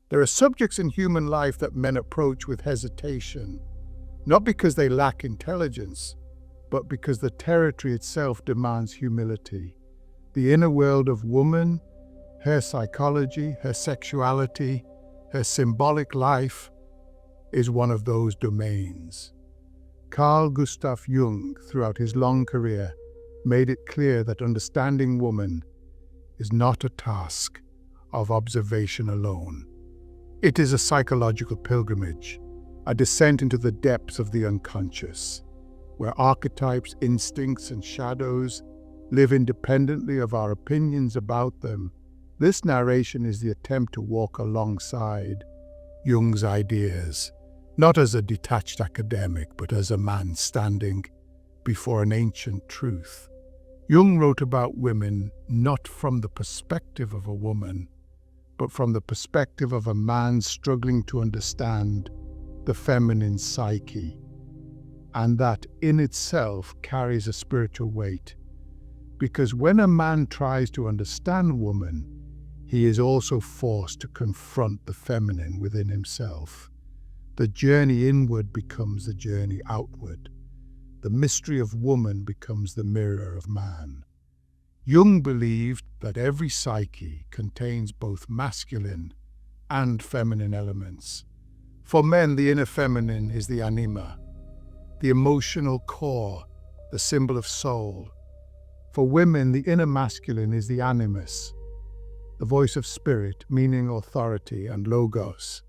There are subjects in human life that men approach with hesitation, not because they lack intelligence, but because the territory itself demands humility. The inner world of woman, her psychology, her sexuality, her symbolic life, is one of those domains. Carl Gustav Jung, throughout his long career, made it clear that understanding woman is not a task of observation alone. It is a psychological pilgrimage, a descent into the depths of the unconscious, where archetypes, instincts, and shadows live independently of our opinions about them. This narration is the attempt to walk alongside Jung's ideas, not as a detached academic, but as a man standing before an ancient truth. Jung wrote about women not from the perspective of a woman, but from the perspective of a man struggling to understand the feminine psyche, and that in itself carries a spiritual weight. Because when a man tries to understand woman, he is also forced to confront the feminine within himself. The journey inward becomes the journey outward. The mystery of woman becomes the mirror of man. Jung believed that every psyche contains both masculine and feminine elements. For men, the inner feminine is the anima, the emotional core, the symbol of soul. For women, the inner masculine is the animus, the voice of spirit, meaning, authority, and logos.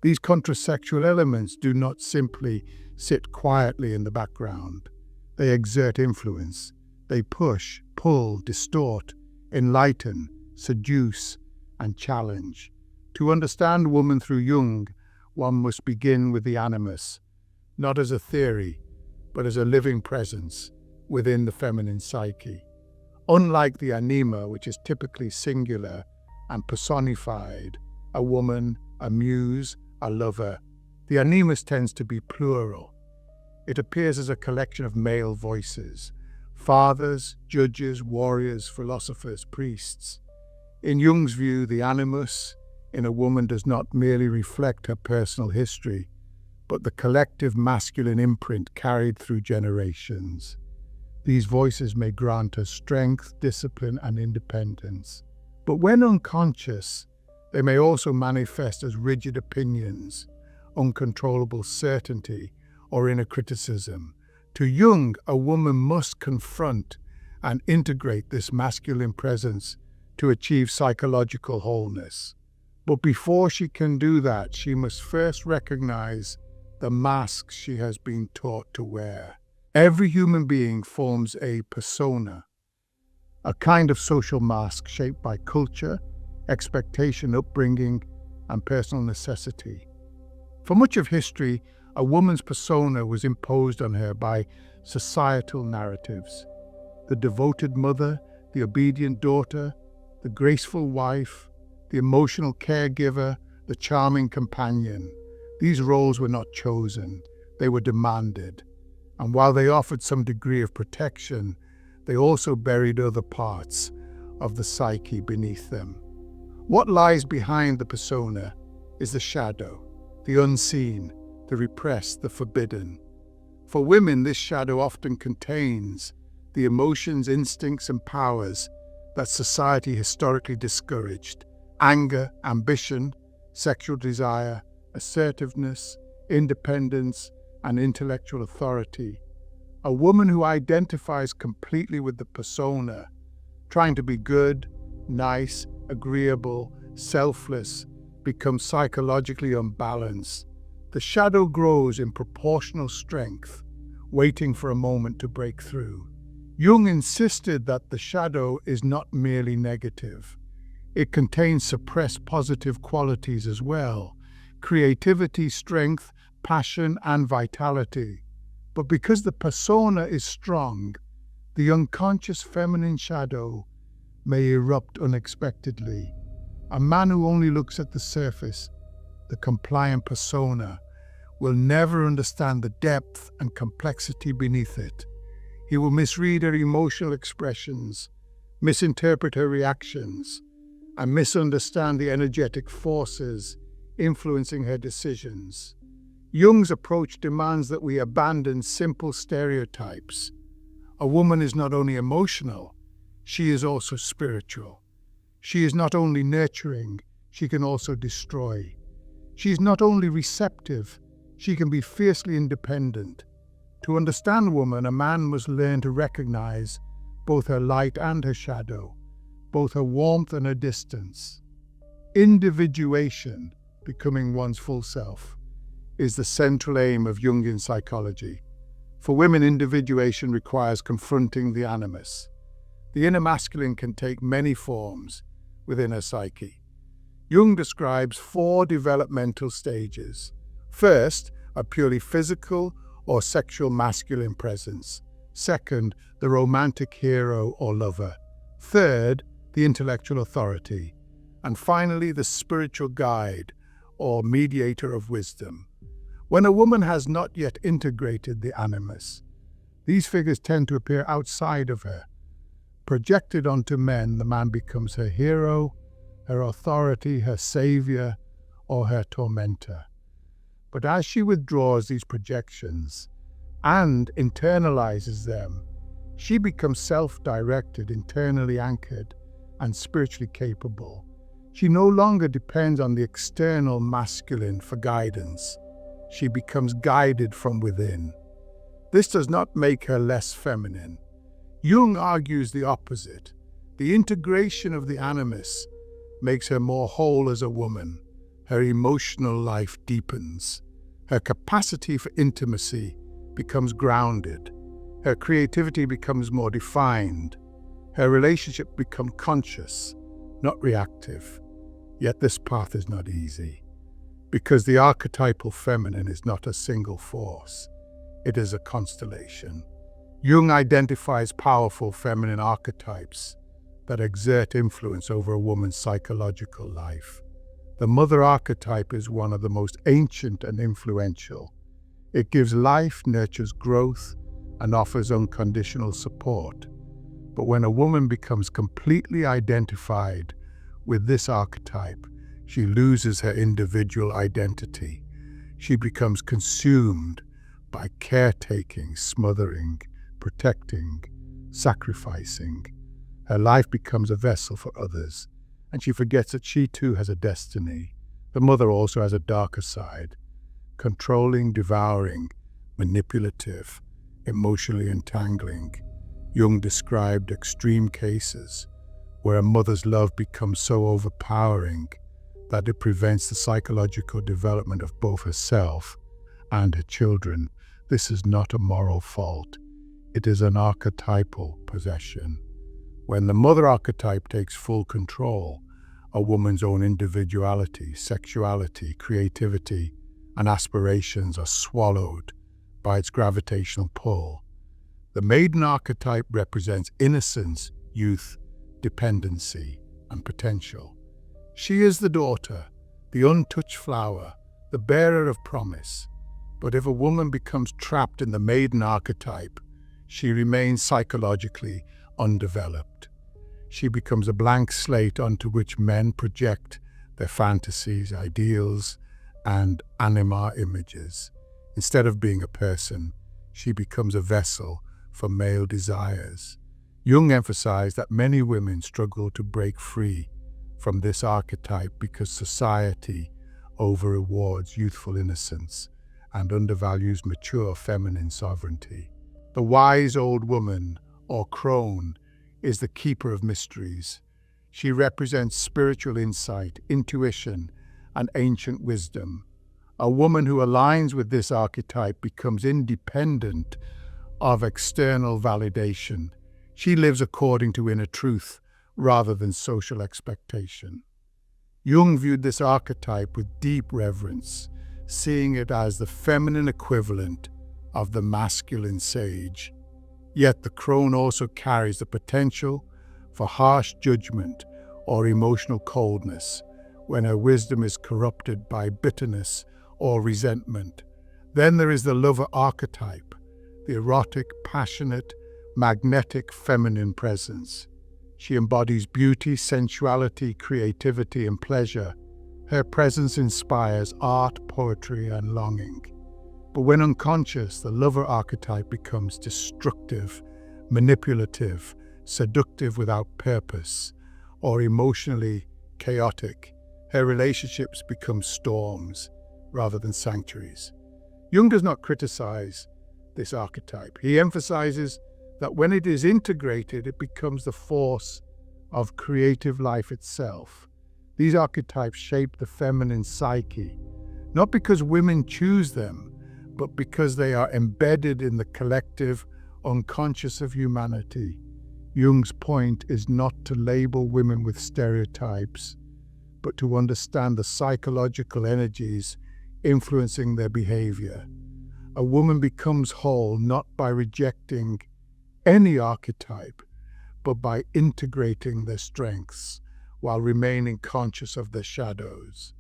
These contrasexual elements do not simply sit quietly in the background. They exert influence. They push, pull, distort, enlighten, seduce, and challenge. To understand woman through Jung, one must begin with the animus, not as a theory, but as a living presence within the feminine psyche. Unlike the anima, which is typically singular and personified, a woman, a muse, a lover, the animus tends to be plural. It appears as a collection of male voices, fathers, judges, warriors, philosophers, priests. In Jung's view, the animus in a woman does not merely reflect her personal history, but the collective masculine imprint carried through generations. These voices may grant her strength, discipline, and independence. But when unconscious, they may also manifest as rigid opinions, uncontrollable certainty, or inner criticism. To Jung, a woman must confront and integrate this masculine presence to achieve psychological wholeness. But before she can do that, she must first recognize the masks she has been taught to wear. Every human being forms a persona, a kind of social mask shaped by culture, expectation, upbringing, and personal necessity. For much of history, a woman's persona was imposed on her by societal narratives. The devoted mother, the obedient daughter, the graceful wife, the emotional caregiver, the charming companion. These roles were not chosen, they were demanded. And while they offered some degree of protection, they also buried other parts of the psyche beneath them. What lies behind the persona is the shadow, the unseen, the repressed, the forbidden. For women, this shadow often contains the emotions, instincts, and powers that society historically discouraged: anger, ambition, sexual desire, assertiveness, independence, and intellectual authority. A woman who identifies completely with the persona, trying to be good, nice, agreeable, selfless, becomes psychologically unbalanced. The shadow grows in proportional strength, waiting for a moment to break through. Jung insisted that the shadow is not merely negative. It contains suppressed positive qualities as well: creativity, strength, passion, and vitality. But because the persona is strong, the unconscious feminine shadow may erupt unexpectedly. A man who only looks at the surface, the compliant persona, will never understand the depth and complexity beneath it. He will misread her emotional expressions, misinterpret her reactions, and misunderstand the energetic forces influencing her decisions. Jung's approach demands that we abandon simple stereotypes. A woman is not only emotional, she is also spiritual. She is not only nurturing, she can also destroy. She is not only receptive, she can be fiercely independent. To understand woman, a man must learn to recognize both her light and her shadow, both her warmth and her distance. Individuation, becoming one's full self, is the central aim of Jungian psychology. For women, individuation requires confronting the animus. The inner masculine can take many forms within her psyche. Jung describes 4 developmental stages. First, a purely physical or sexual masculine presence. Second, the romantic hero or lover. Third, the intellectual authority. And finally, the spiritual guide or mediator of wisdom. When a woman has not yet integrated the animus, these figures tend to appear outside of her. Projected onto men, the man becomes her hero, her authority, her savior, or her tormentor. But as she withdraws these projections and internalizes them, she becomes self-directed, internally anchored, and spiritually capable. She no longer depends on the external masculine for guidance. She becomes guided from within. This does not make her less feminine. Jung argues the opposite. The integration of the animus makes her more whole as a woman. Her emotional life deepens. Her capacity for intimacy becomes grounded. Her creativity becomes more defined. Her relationship becomes conscious, not reactive. Yet this path is not easy, because the archetypal feminine is not a single force. It is a constellation. Jung identifies powerful feminine archetypes that exert influence over a woman's psychological life. The mother archetype is one of the most ancient and influential. It gives life, nurtures growth, and offers unconditional support. But when a woman becomes completely identified with this archetype, she loses her individual identity. She becomes consumed by caretaking, smothering, protecting, sacrificing. Her life becomes a vessel for others, and she forgets that she too has a destiny. The mother also has a darker side, controlling, devouring, manipulative, emotionally entangling. Jung described extreme cases where a mother's love becomes so overpowering that it prevents the psychological development of both herself and her children. This is not a moral fault. It is an archetypal possession. When the mother archetype takes full control, a woman's own individuality, sexuality, creativity, and aspirations are swallowed by its gravitational pull. The maiden archetype represents innocence, youth, dependency, and potential. She is the daughter, the untouched flower, the bearer of promise. But if a woman becomes trapped in the maiden archetype, she remains psychologically undeveloped. She becomes a blank slate onto which men project their fantasies, ideals, and anima images. Instead of being a person, she becomes a vessel for male desires. Jung emphasized that many women struggle to break free from this archetype because society over-rewards youthful innocence and undervalues mature feminine sovereignty. The wise old woman, or Crone, is the keeper of mysteries. She represents spiritual insight, intuition, and ancient wisdom. A woman who aligns with this archetype becomes independent of external validation. She lives according to inner truth rather than social expectation. Jung viewed this archetype with deep reverence, seeing it as the feminine equivalent of the masculine sage. Yet the crone also carries the potential for harsh judgment or emotional coldness when her wisdom is corrupted by bitterness or resentment. Then there is the lover archetype, the erotic, passionate, magnetic feminine presence. She embodies beauty, sensuality, creativity, and pleasure. Her presence inspires art, poetry, and longing. But when unconscious, the lover archetype becomes destructive, manipulative, seductive without purpose, or emotionally chaotic. Her relationships become storms rather than sanctuaries. Jung does not criticize this archetype. He emphasizes that when it is integrated, it becomes the force of creative life itself. These archetypes shape the feminine psyche, not because women choose them, but because they are embedded in the collective unconscious of humanity. Jung's point is not to label women with stereotypes, but to understand the psychological energies influencing their behavior. A woman becomes whole not by rejecting any archetype, but by integrating their strengths while remaining conscious of their shadows.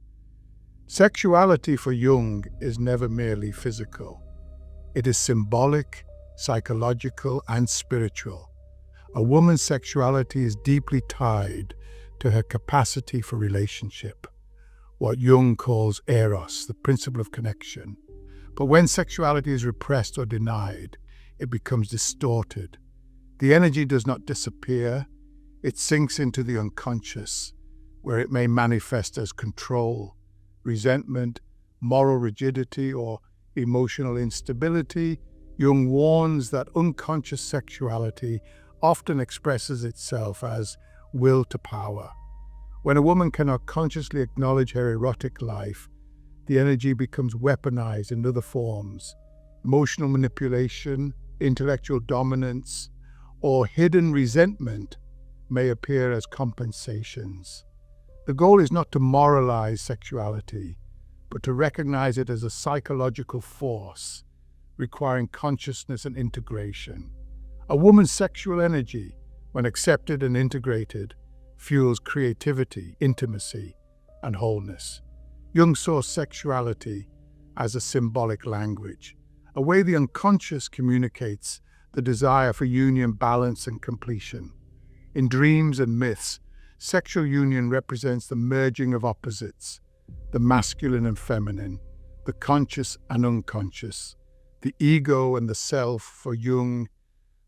Sexuality for Jung is never merely physical. It is symbolic, psychological, and spiritual. A woman's sexuality is deeply tied to her capacity for relationship, what Jung calls eros, the principle of connection. But when sexuality is repressed or denied, it becomes distorted. The energy does not disappear, it sinks into the unconscious, where it may manifest as control, resentment, moral rigidity, or emotional instability. Jung warns that unconscious sexuality often expresses itself as will to power. When a woman cannot consciously acknowledge her erotic life, the energy becomes weaponized in other forms. Emotional manipulation, intellectual dominance, or hidden resentment may appear as compensations. The goal is not to moralize sexuality, but to recognize it as a psychological force, requiring consciousness and integration. A woman's sexual energy, when accepted and integrated, fuels creativity, intimacy, and wholeness. Jung saw sexuality as a symbolic language, a way the unconscious communicates the desire for union, balance, and completion. In dreams and myths, sexual union represents the merging of opposites, the masculine and feminine, the conscious and unconscious, the ego and the self. For Jung,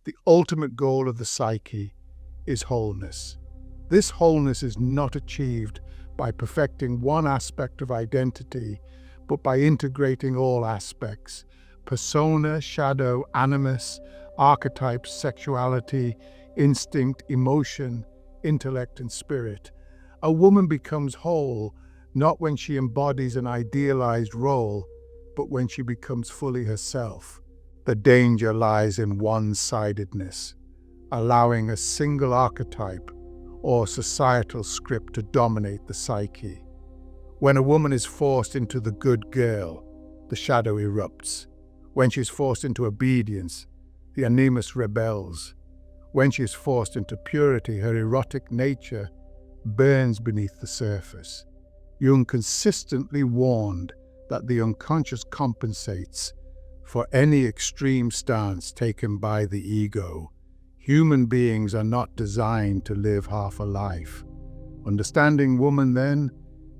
the ultimate goal of the psyche is wholeness. This wholeness is not achieved by perfecting one aspect of identity, but by integrating all aspects: persona, shadow, animus, archetypes, sexuality, instinct, emotion, intellect, and spirit. A woman becomes whole not when she embodies an idealized role, but when she becomes fully herself. The danger lies in one-sidedness, allowing a single archetype or societal script to dominate the psyche. When a woman is forced into the good girl, the shadow erupts. When she is forced into obedience, the Animus rebels. When she is forced into purity, her erotic nature burns beneath the surface. Jung consistently warned that the unconscious compensates for any extreme stance taken by the ego. Human beings are not designed to live half a life. Understanding woman, then,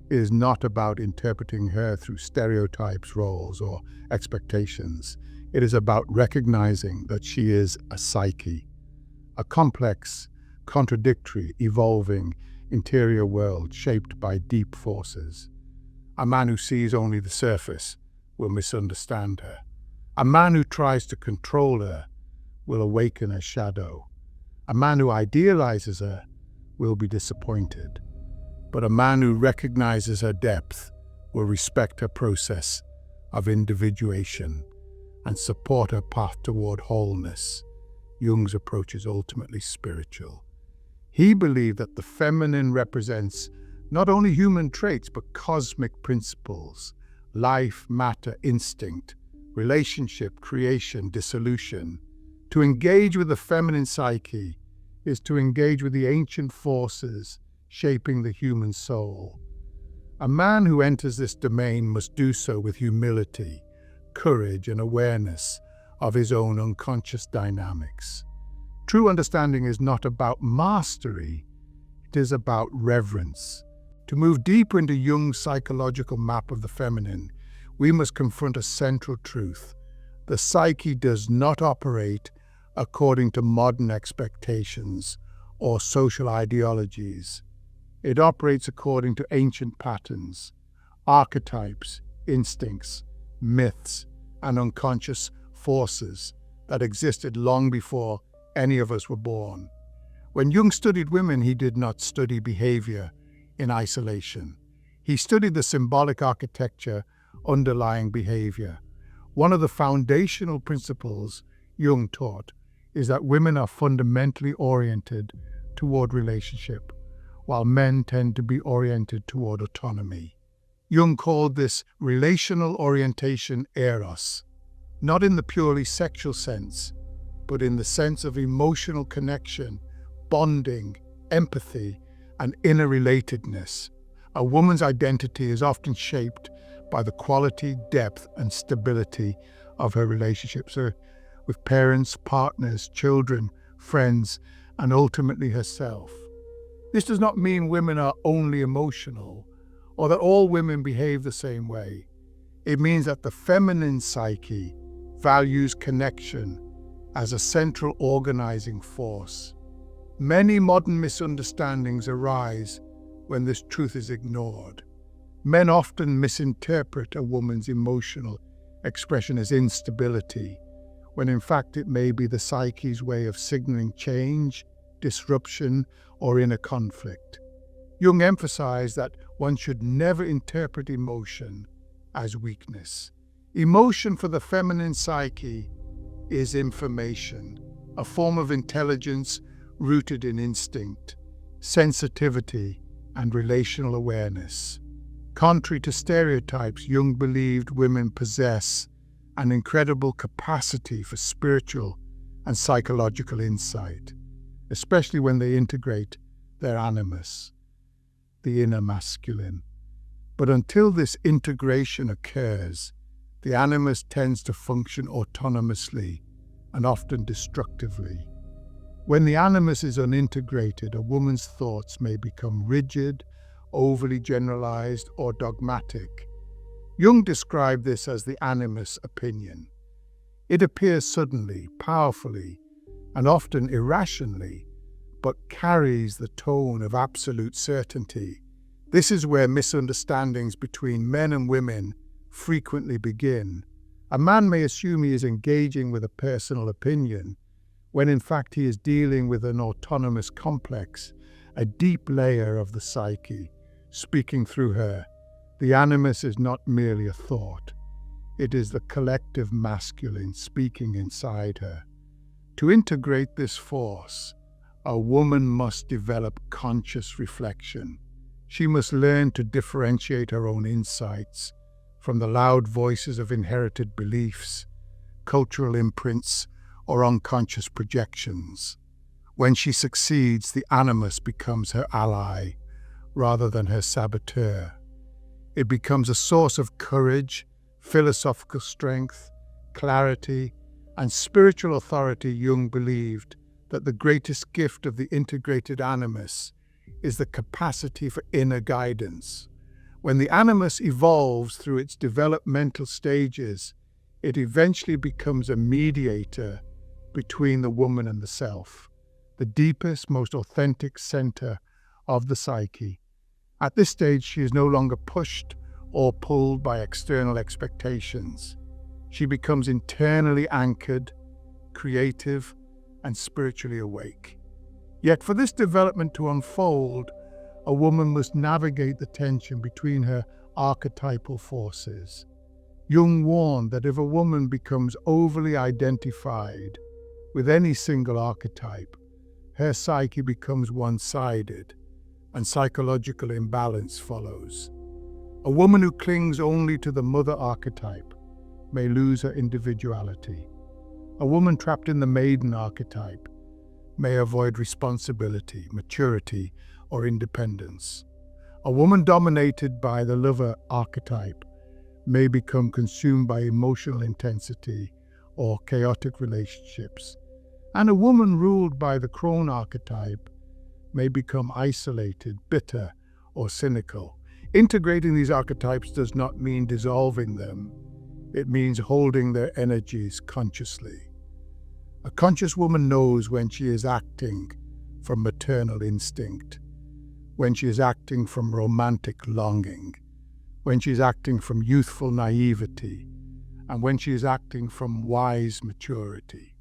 is not about interpreting her through stereotypes, roles, or expectations. It is about recognizing that she is a psyche, a complex, contradictory, evolving interior world shaped by deep forces. A man who sees only the surface will misunderstand her. A man who tries to control her will awaken her shadow. A man who idealizes her will be disappointed. But a man who recognizes her depth will respect her process of individuation and support her path toward wholeness. Jung's approach is ultimately spiritual. He believed that the feminine represents not only human traits, but cosmic principles: life, matter, instinct, relationship, creation, dissolution. To engage with the feminine psyche is to engage with the ancient forces shaping the human soul. A man who enters this domain must do so with humility, courage, and awareness of his own unconscious dynamics. True understanding is not about mastery, it is about reverence. To move deeper into Jung's psychological map of the feminine, we must confront a central truth. The psyche does not operate according to modern expectations or social ideologies. It operates according to ancient patterns, archetypes, instincts, myths, and unconscious forces that existed long before any of us were born. When Jung studied women, he did not study behaviour in isolation. He studied the symbolic architecture underlying behaviour. One of the foundational principles Jung taught is that women are fundamentally oriented toward relationship, while men tend to be oriented toward autonomy. Jung called this relational orientation eros, not in the purely sexual sense, but in the sense of emotional connection, bonding, empathy, and interrelatedness. A woman's identity is often shaped by the quality, depth, and stability of her relationships with parents, partners, children, friends, and ultimately herself. This does not mean women are only emotional, or that all women behave the same way. It means that the feminine psyche values connection as a central organizing force. Many modern misunderstandings arise when this truth is ignored. Men often misinterpret a woman's emotional expression as instability, when in fact it may be the psyche's way of signaling change, disruption, or inner conflict. Jung emphasized that one should never interpret emotion as weakness. Emotion for the feminine psyche is information, a form of intelligence rooted in instinct, sensitivity, and relational awareness. Contrary to stereotypes, Jung believed women possess an incredible capacity for spiritual and psychological insight, especially when they integrate their animus, the inner masculine. But until this integration occurs, the animus tends to function autonomously and often destructively. When the animus is unintegrated, a woman's thoughts may become rigid, overly generalized, or dogmatic. Jung described this as the animus opinion. It appears suddenly, powerfully, and often irrationally, but carries the tone of absolute certainty. This is where misunderstandings between men and women frequently begin. A man may assume he is engaging with a personal opinion, when in fact he is dealing with an autonomous complex, a deep layer of the psyche, speaking through her. The animus is not merely a thought. It is the collective masculine speaking inside her. To integrate this force, a woman must develop conscious reflection. She must learn to differentiate her own insights from the loud voices of inherited beliefs, cultural imprints, or unconscious projections. When she succeeds, the animus becomes her ally rather than her saboteur. It becomes a source of courage, philosophical strength, clarity, and spiritual authority. Jung believed that the greatest gift of the integrated animus is the capacity for inner guidance. When the animus evolves through its developmental stages, it eventually becomes a mediator between the woman and the self, the deepest, most authentic center of the psyche. At this stage, she is no longer pushed or pulled by external expectations. She becomes internally anchored, creative, and spiritually awake. Yet for this development to unfold, a woman must navigate the tension between her archetypal forces. Jung warned that if a woman becomes overly identified with any single archetype, her psyche becomes one-sided, and psychological imbalance follows. A woman who clings only to the mother archetype may lose her individuality. A woman trapped in the maiden archetype may avoid responsibility, maturity, or independence. A woman dominated by the lover archetype may become consumed by emotional intensity or chaotic relationships. And a woman ruled by the Crone archetype may become isolated, bitter, or cynical. Integrating these archetypes does not mean dissolving them. It means holding their energies consciously. A conscious woman knows when she is acting from maternal instinct, when she is acting from romantic longing, when she is acting from youthful naivety, and when she is acting from wise maturity.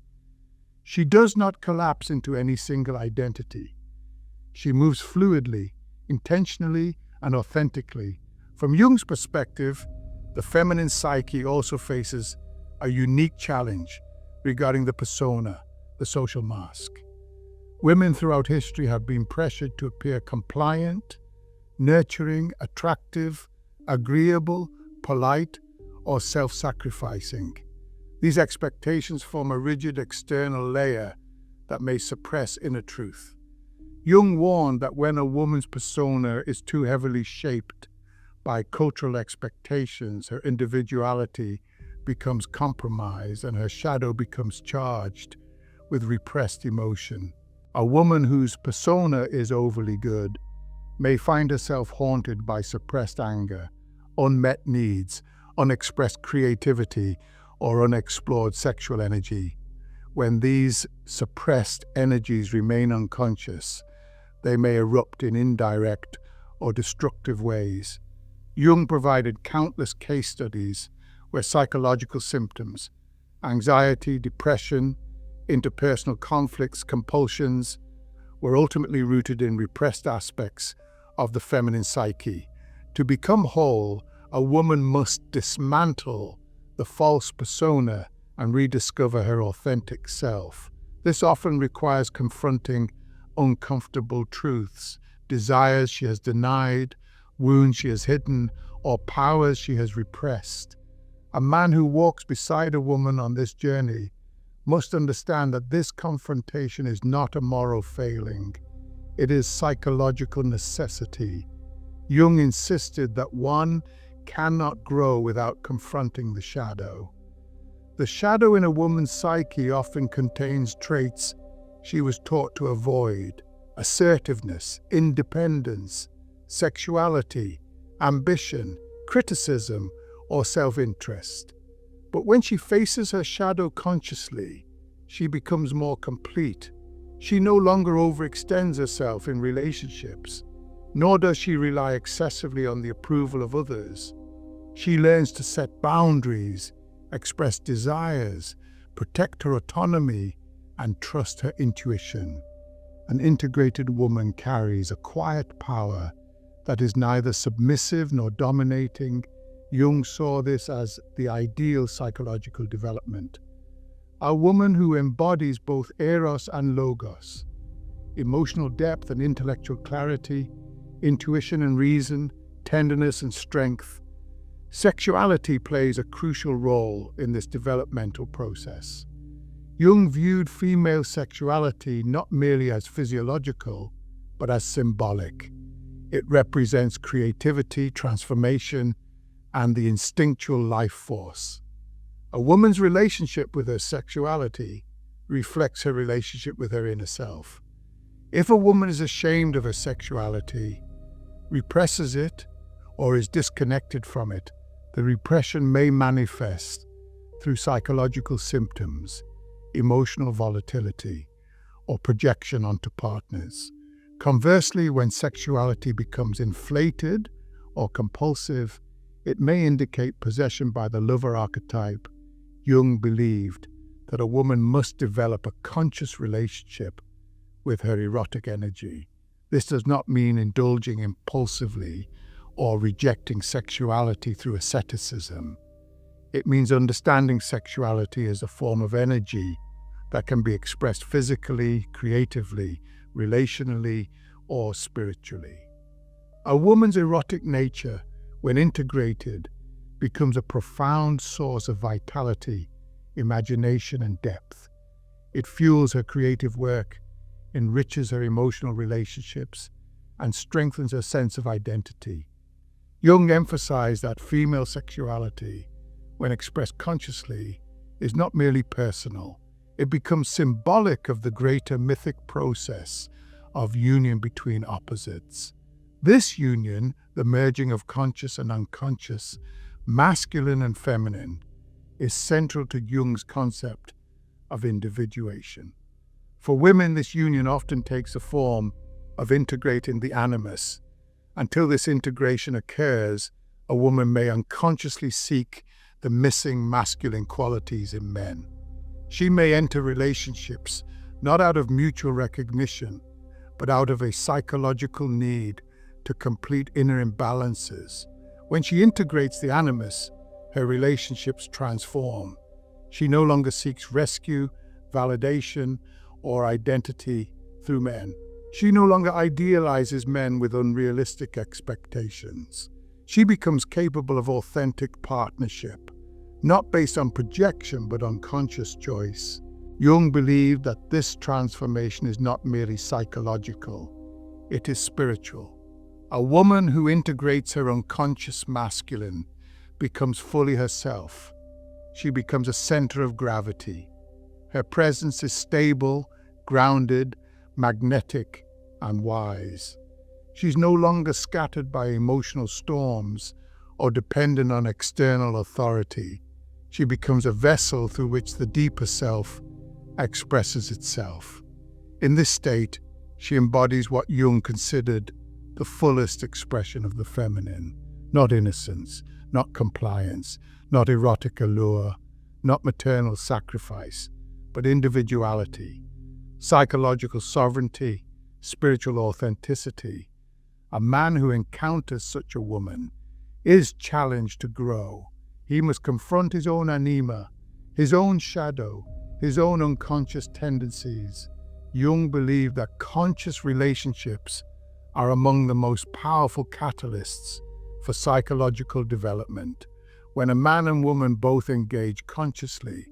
She does not collapse into any single identity. She moves fluidly, intentionally, and authentically. From Jung's perspective, the feminine psyche also faces a unique challenge regarding the persona, the social mask. Women throughout history have been pressured to appear compliant, nurturing, attractive, agreeable, polite, or self-sacrificing. These expectations form a rigid external layer that may suppress inner truth. Jung warned that when a woman's persona is too heavily shaped by cultural expectations, her individuality becomes compromised and her shadow becomes charged with repressed emotion. A woman whose persona is overly good may find herself haunted by suppressed anger, unmet needs, unexpressed creativity, or unexplored sexual energy. When these suppressed energies remain unconscious, they may erupt in indirect or destructive ways. Jung provided countless case studies where psychological symptoms, anxiety, depression, interpersonal conflicts, compulsions, were ultimately rooted in repressed aspects of the feminine psyche. To become whole, a woman must dismantle the false persona and rediscover her authentic self. This often requires confronting uncomfortable truths, desires she has denied, wounds she has hidden, or powers she has repressed. A man who walks beside a woman on this journey must understand that this confrontation is not a moral failing. It is psychological necessity. Jung insisted that one cannot grow without confronting the shadow. The shadow in a woman's psyche often contains traits she was taught to avoid: assertiveness, independence, sexuality, ambition, criticism, or self-interest. But when she faces her shadow consciously, she becomes more complete. She no longer overextends herself in relationships, nor does she rely excessively on the approval of others. She learns to set boundaries, express desires, protect her autonomy, and trust her intuition. An integrated woman carries a quiet power that is neither submissive nor dominating. Jung saw this as the ideal psychological development. A woman who embodies both eros and logos, emotional depth and intellectual clarity, intuition and reason, tenderness and strength. Sexuality plays a crucial role in this developmental process. Jung viewed female sexuality not merely as physiological, but as symbolic. It represents creativity, transformation, and the instinctual life force. A woman's relationship with her sexuality reflects her relationship with her inner self. If a woman is ashamed of her sexuality, represses it, or is disconnected from it, the repression may manifest through psychological symptoms, emotional volatility, or projection onto partners. Conversely, when sexuality becomes inflated or compulsive, it may indicate possession by the lover archetype. Jung believed that a woman must develop a conscious relationship with her erotic energy. This does not mean indulging impulsively or rejecting sexuality through asceticism. It means understanding sexuality as a form of energy that can be expressed physically, creatively, relationally, or spiritually. A woman's erotic nature, when integrated, becomes a profound source of vitality, imagination, and depth. It fuels her creative work, enriches her emotional relationships, and strengthens her sense of identity. Jung emphasized that female sexuality, when expressed consciously, is not merely personal. It becomes symbolic of the greater mythic process of union between opposites. This union, the merging of conscious and unconscious, masculine and feminine, is central to Jung's concept of individuation. For women, this union often takes the form of integrating the animus. Until this integration occurs, a woman may unconsciously seek the missing masculine qualities in men. She may enter relationships not out of mutual recognition, but out of a psychological need to complete inner imbalances. When she integrates the animus, her relationships transform. She no longer seeks rescue, validation, or identity through men. She no longer idealizes men with unrealistic expectations. She becomes capable of authentic partnership, not based on projection but on conscious choice. Jung believed that this transformation is not merely psychological, it is spiritual. A woman who integrates her unconscious masculine becomes fully herself. She becomes a center of gravity. Her presence is stable, grounded, magnetic, and wise. She's no longer scattered by emotional storms or dependent on external authority. She becomes a vessel through which the deeper self expresses itself. In this state, she embodies what Jung considered the fullest expression of the feminine. Not innocence, not compliance, not erotic allure, not maternal sacrifice, but individuality, psychological sovereignty, spiritual authenticity. A man who encounters such a woman is challenged to grow. He must confront his own anima, his own shadow, his own unconscious tendencies. Jung believed that conscious relationships are among the most powerful catalysts for psychological development. When a man and woman both engage consciously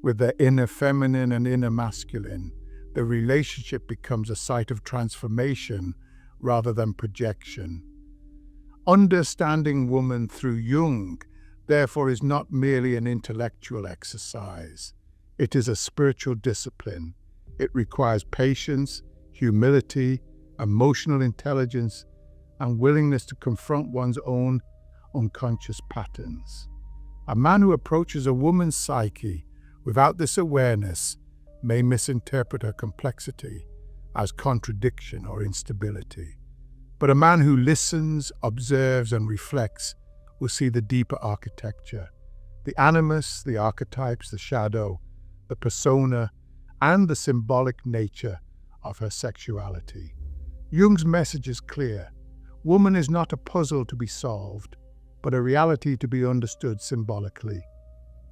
with their inner feminine and inner masculine, the relationship becomes a site of transformation rather than projection. Understanding woman through Jung, therefore, is not merely an intellectual exercise. It is a spiritual discipline. It requires patience, humility, emotional intelligence, and willingness to confront one's own unconscious patterns. A man who approaches a woman's psyche without this awareness may misinterpret her complexity as contradiction or instability. But a man who listens, observes, and reflects will see the deeper architecture, the animus, the archetypes, the shadow, the persona, and the symbolic nature of her sexuality. Jung's message is clear. Woman is not a puzzle to be solved, but a reality to be understood symbolically.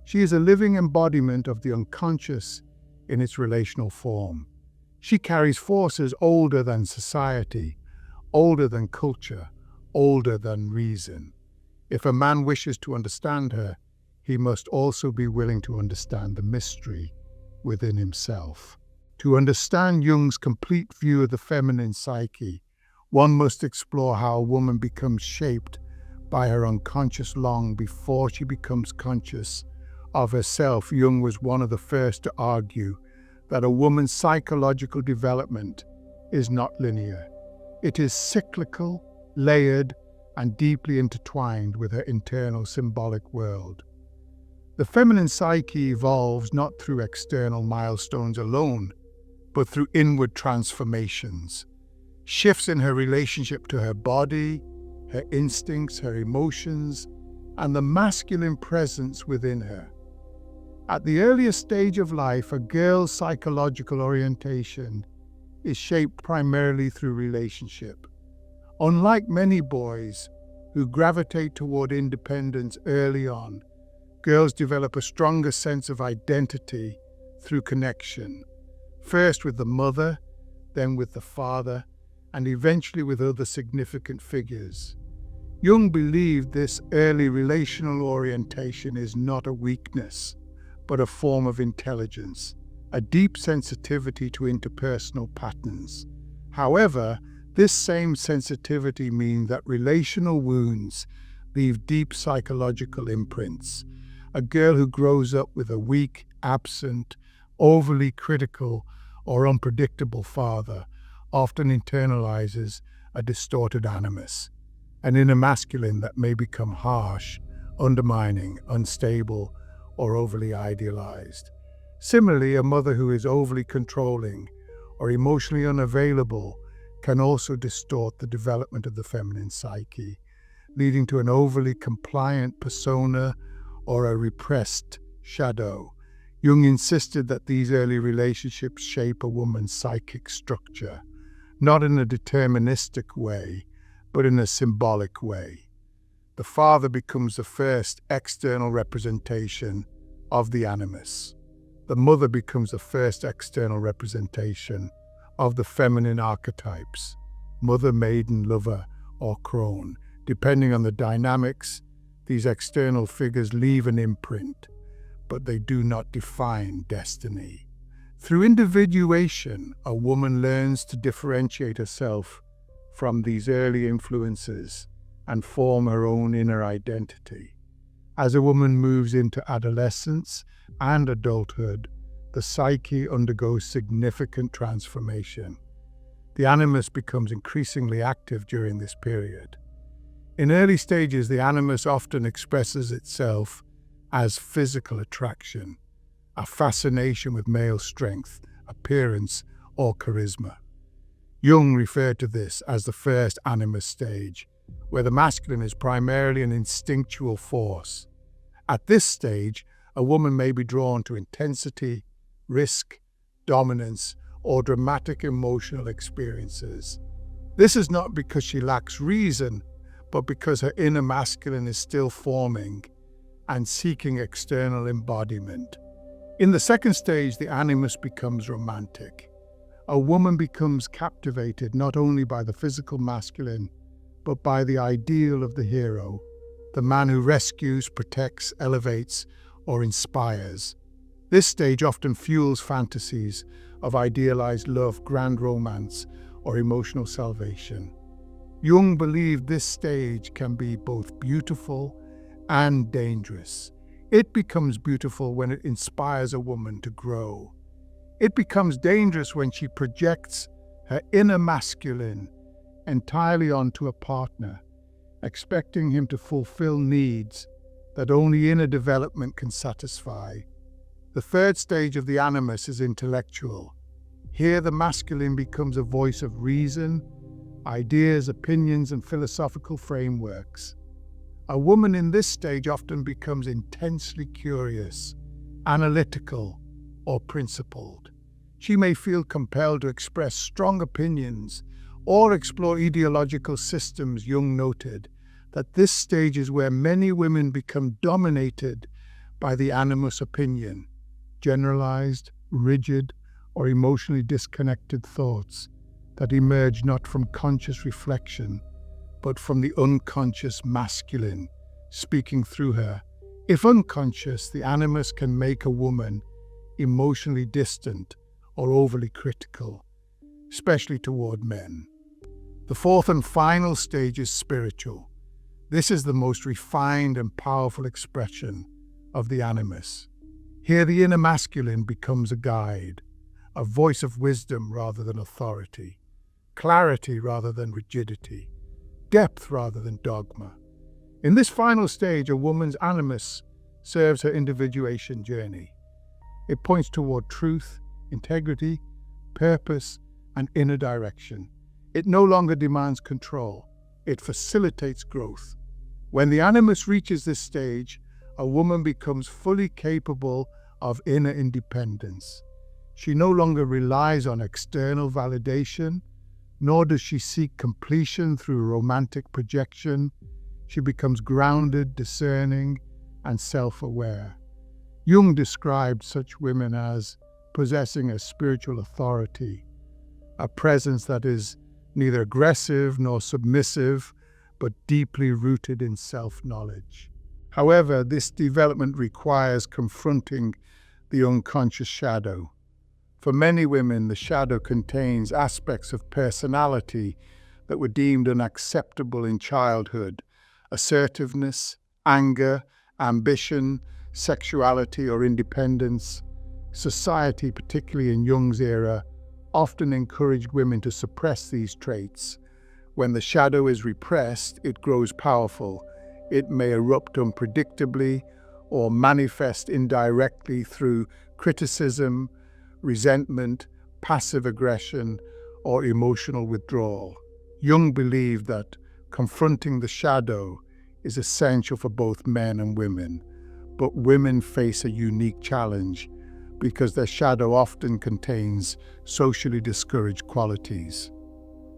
She is a living embodiment of the unconscious in its relational form. She carries forces older than society, older than culture, older than reason. If a man wishes to understand her, he must also be willing to understand the mystery within himself. To understand Jung's complete view of the feminine psyche, one must explore how a woman becomes shaped by her unconscious long before she becomes conscious of herself. Jung was one of the first to argue that a woman's psychological development is not linear. It is cyclical, layered, and deeply intertwined with her internal symbolic world. The feminine psyche evolves not through external milestones alone, but through inward transformations, shifts in her relationship to her body, her instincts, her emotions, and the masculine presence within her. At the earliest stage of life, a girl's psychological orientation is shaped primarily through relationship. Unlike many boys who gravitate toward independence early on, girls develop a stronger sense of identity through connection, first with the mother, then with the father, and eventually with other significant figures. Jung believed this early relational orientation is not a weakness, but a form of intelligence, a deep sensitivity to interpersonal patterns. However, this same sensitivity means that relational wounds leave deep psychological imprints. A girl who grows up with a weak, absent, overly critical or unpredictable father often internalizes a distorted animus, an inner masculine that may become harsh, undermining, unstable, or overly idealized. Similarly, a mother who is overly controlling or emotionally unavailable can also distort the development of the feminine psyche, leading to an overly compliant persona or a repressed shadow. Jung insisted that these early relationships shape a woman's psychic structure, not in a deterministic way, but in a symbolic way. The father becomes the first external representation of the animus. The mother becomes the first external representation of the feminine archetypes, mother, maiden, lover, or crone. Depending on the dynamics, these external figures leave an imprint, but they do not define destiny. Through individuation, a woman learns to differentiate herself from these early influences and form her own inner identity. As a woman moves into adolescence and adulthood, the psyche undergoes significant transformation. The animus becomes increasingly active during this period. In early stages, the animus often expresses itself as physical attraction, a fascination with male strength, appearance, or charisma. Jung referred to this as the first animus stage, where the masculine is primarily an instinctual force. At this stage, a woman may be drawn to intensity, risk, dominance, or dramatic emotional experiences. This is not because she lacks reason, but because her inner masculine is still forming and seeking external embodiment. In the second stage, the animus becomes romantic. A woman becomes captivated not only by the physical masculine, but by the ideal of the hero, the man who rescues, protects, elevates, or inspires. This stage often fuels fantasies of idealized love, grand romance, or emotional salvation. Jung believed this stage can be both beautiful and dangerous. It becomes beautiful when it inspires a woman to grow. It becomes dangerous when she projects her inner masculine entirely onto a partner, expecting him to fulfill needs that only inner development can satisfy. The third stage of the animus is intellectual. Here the masculine becomes a voice of reason, ideas, opinions, and philosophical frameworks. A woman in this stage often becomes intensely curious, analytical, or principled. She may feel compelled to express strong opinions or explore ideological systems. Jung noted that this stage is where many women become dominated by the animus opinion, generalized, rigid, or emotionally disconnected thoughts that emerge not from conscious reflection, but from the unconscious masculine speaking through her. If unconscious, the animus can make a woman emotionally distant or overly critical, especially toward men. The fourth and final stage is spiritual. This is the most refined and powerful expression of the animus. Here the inner masculine becomes a guide, a voice of wisdom rather than authority, clarity rather than rigidity, depth rather than dogma. In this final stage, a woman's animus serves her individuation journey. It points toward truth, integrity, purpose, and inner direction. It no longer demands control. It facilitates growth. When the animus reaches this stage, a woman becomes fully capable of inner independence. She no longer relies on external validation, nor does she seek completion through romantic projection. She becomes grounded, discerning, and self-aware. Jung described such women as possessing a spiritual authority, a presence that is neither aggressive nor submissive, but deeply rooted in self-knowledge. However, this development requires confronting the unconscious shadow. For many women, the shadow contains aspects of personality that were deemed unacceptable in childhood: assertiveness, anger, ambition, sexuality, or independence. Society, particularly in Jung's era, often encouraged women to suppress these traits. When the shadow is repressed, it grows powerful. It may erupt unpredictably or manifest indirectly through criticism, resentment, passive aggression, or emotional withdrawal. Jung believed that confronting the shadow is essential for both men and women, but women face a unique challenge because their shadow often contains socially discouraged qualities.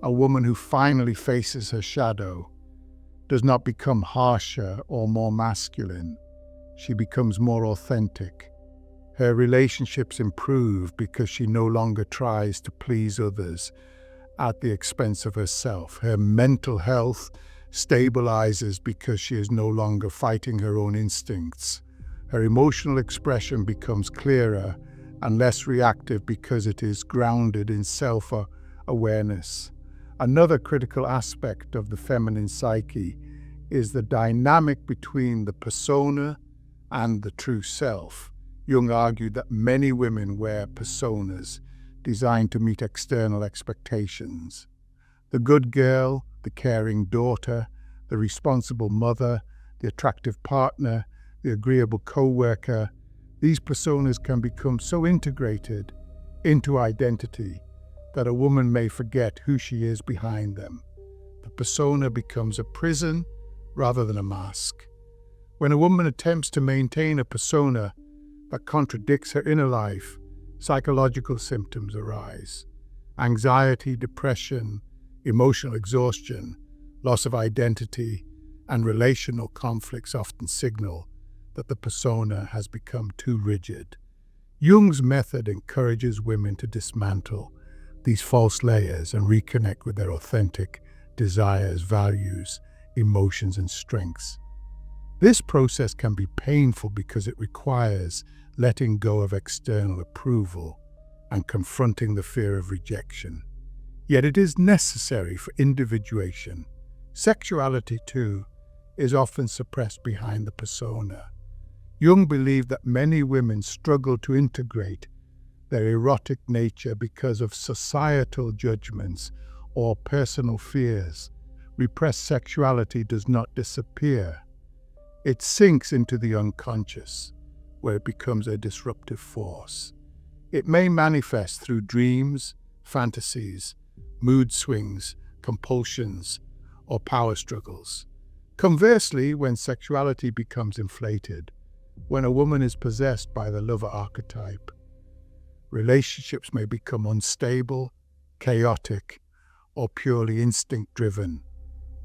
A woman who finally faces her shadow does not become harsher or more masculine. She becomes more authentic. Her relationships improve because she no longer tries to please others at the expense of herself. Her mental health stabilizes because she is no longer fighting her own instincts. Her emotional expression becomes clearer and less reactive because it is grounded in self-awareness. Another critical aspect of the feminine psyche is the dynamic between the persona and the true self. Jung argued that many women wear personas designed to meet external expectations. The good girl, the caring daughter, the responsible mother, the attractive partner, the agreeable co-worker. These personas can become so integrated into identity that a woman may forget who she is behind them. The persona becomes a prison rather than a mask. When a woman attempts to maintain a persona that contradicts her inner life, psychological symptoms arise. Anxiety, depression, emotional exhaustion, loss of identity, and relational conflicts often signal that the persona has become too rigid. Jung's method encourages women to dismantle these false layers and reconnect with their authentic desires, values, emotions, and strengths. This process can be painful because it requires letting go of external approval and confronting the fear of rejection. Yet it is necessary for individuation. Sexuality, too, is often suppressed behind the persona. Jung believed that many women struggle to integrate their erotic nature because of societal judgments or personal fears. Repressed sexuality does not disappear. It sinks into the unconscious, where it becomes a disruptive force. It may manifest through dreams, fantasies, mood swings, compulsions, or power struggles. Conversely, when sexuality becomes inflated, when a woman is possessed by the lover archetype, relationships may become unstable, chaotic, or purely instinct-driven.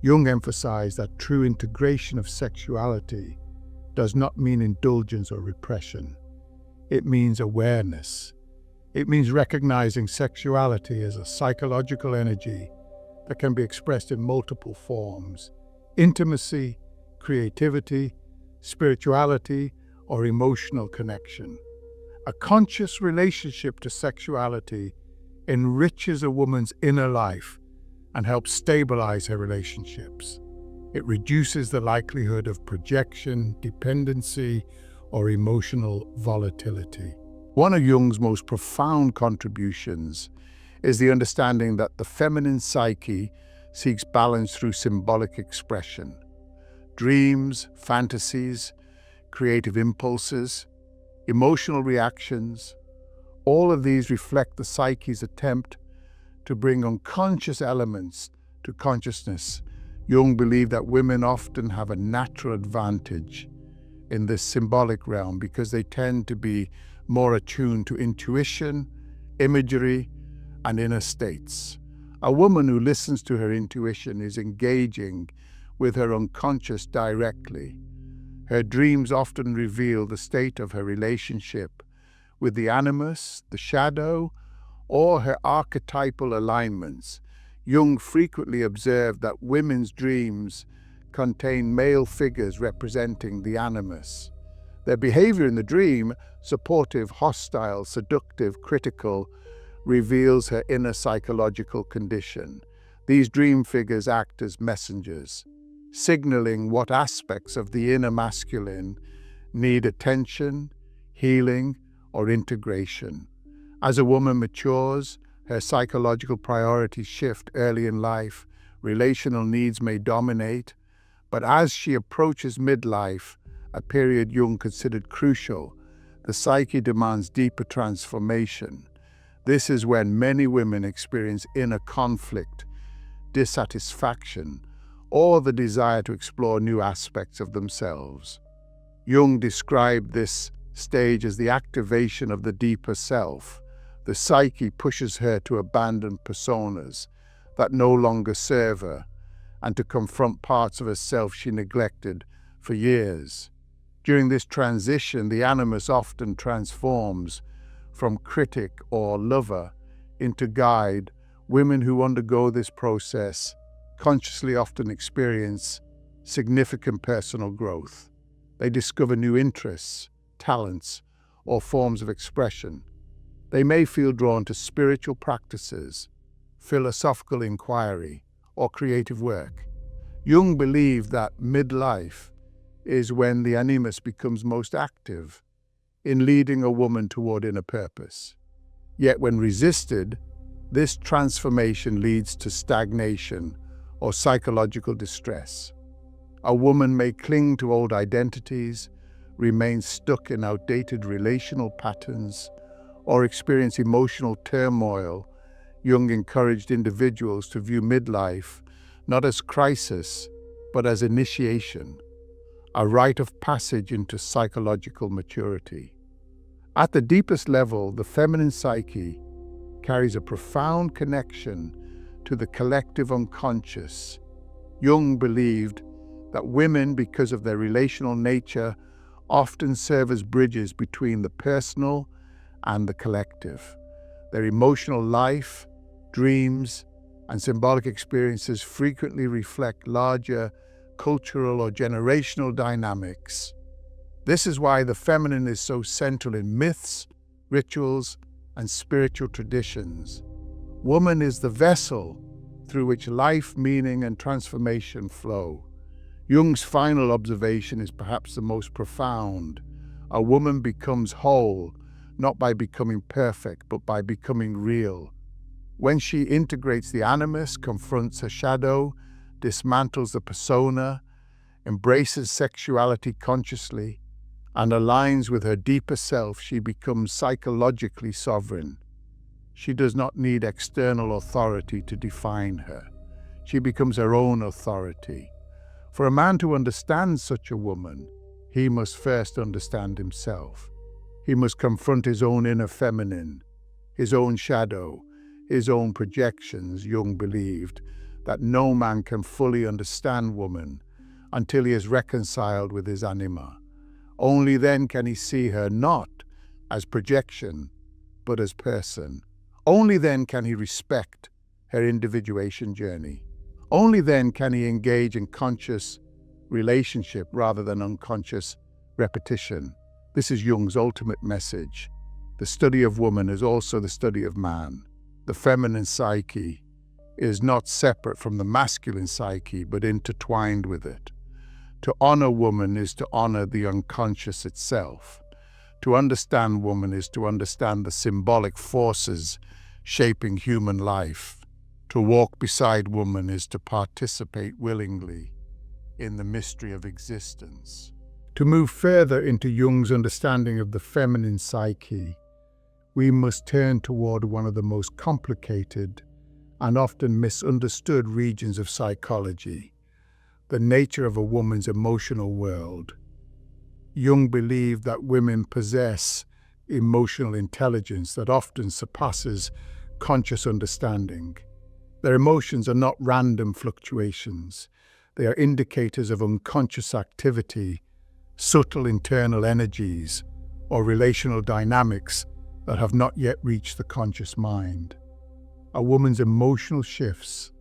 Jung emphasized that true integration of sexuality does not mean indulgence or repression. It means awareness. It means recognizing sexuality as a psychological energy that can be expressed in multiple forms: intimacy, creativity, spirituality, or emotional connection. A conscious relationship to sexuality enriches a woman's inner life and helps stabilize her relationships. It reduces the likelihood of projection, dependency, or emotional volatility. One of Jung's most profound contributions is the understanding that the feminine psyche seeks balance through symbolic expression. Dreams, fantasies, creative impulses, emotional reactions, all of these reflect the psyche's attempt to bring unconscious elements to consciousness. Jung believed that women often have a natural advantage in this symbolic realm because they tend to be more attuned to intuition, imagery, and inner states. A woman who listens to her intuition is engaging with her unconscious directly. Her dreams often reveal the state of her relationship with the animus, the shadow, or her archetypal alignments. Jung frequently observed that women's dreams contain male figures representing the animus. Their behaviour in the dream, supportive, hostile, seductive, critical, reveals her inner psychological condition. These dream figures act as messengers, signaling what aspects of the inner masculine need attention, healing, or integration. As a woman matures, her psychological priorities shift early in life, relational needs may dominate, but as she approaches midlife, a period Jung considered crucial, the psyche demands deeper transformation. This is when many women experience inner conflict, dissatisfaction, or the desire to explore new aspects of themselves. Jung described this stage as the activation of the deeper self. The psyche pushes her to abandon personas that no longer serve her and to confront parts of herself she neglected for years. During this transition, the animus often transforms from critic or lover into guide. Women who undergo this process consciously often experience significant personal growth. They discover new interests, talents, or forms of expression. They may feel drawn to spiritual practices, philosophical inquiry, or creative work. Jung believed that midlife is when the animus becomes most active in leading a woman toward inner purpose. Yet when resisted, this transformation leads to stagnation or psychological distress. A woman may cling to old identities, remain stuck in outdated relational patterns, or experience emotional turmoil. Jung encouraged individuals to view midlife not as crisis, but as initiation, a rite of passage into psychological maturity. At the deepest level, the feminine psyche carries a profound connection to the collective unconscious. Jung believed that women, because of their relational nature, often serve as bridges between the personal and the collective. Their emotional life, dreams, and symbolic experiences frequently reflect larger cultural or generational dynamics. This is why the feminine is so central in myths, rituals, and spiritual traditions. Woman is the vessel through which life, meaning, and transformation flow. Jung's final observation is perhaps the most profound. A woman becomes whole, not by becoming perfect, but by becoming real. When she integrates the animus, confronts her shadow, dismantles the persona, embraces sexuality consciously, and aligns with her deeper self, she becomes psychologically sovereign. She does not need external authority to define her. She becomes her own authority. For a man to understand such a woman, he must first understand himself. He must confront his own inner feminine, his own shadow, his own projections. Jung believed that no man can fully understand woman until he is reconciled with his anima. Only then can he see her not as projection, but as person. Only then can he respect her individuation journey. Only then can he engage in conscious relationship rather than unconscious repetition. This is Jung's ultimate message. The study of woman is also the study of man. The feminine psyche is not separate from the masculine psyche, but intertwined with it. To honor woman is to honor the unconscious itself. To understand woman is to understand the symbolic forces shaping human life. To walk beside woman is to participate willingly in the mystery of existence. To move further into Jung's understanding of the feminine psyche, we must turn toward one of the most complicated and often misunderstood regions of psychology, the nature of a woman's emotional world. Jung believed that women possess emotional intelligence that often surpasses conscious understanding. Their emotions are not random fluctuations. They are indicators of unconscious activity, subtle internal energies, or relational dynamics that have not yet reached the conscious mind. A woman's emotional shifts,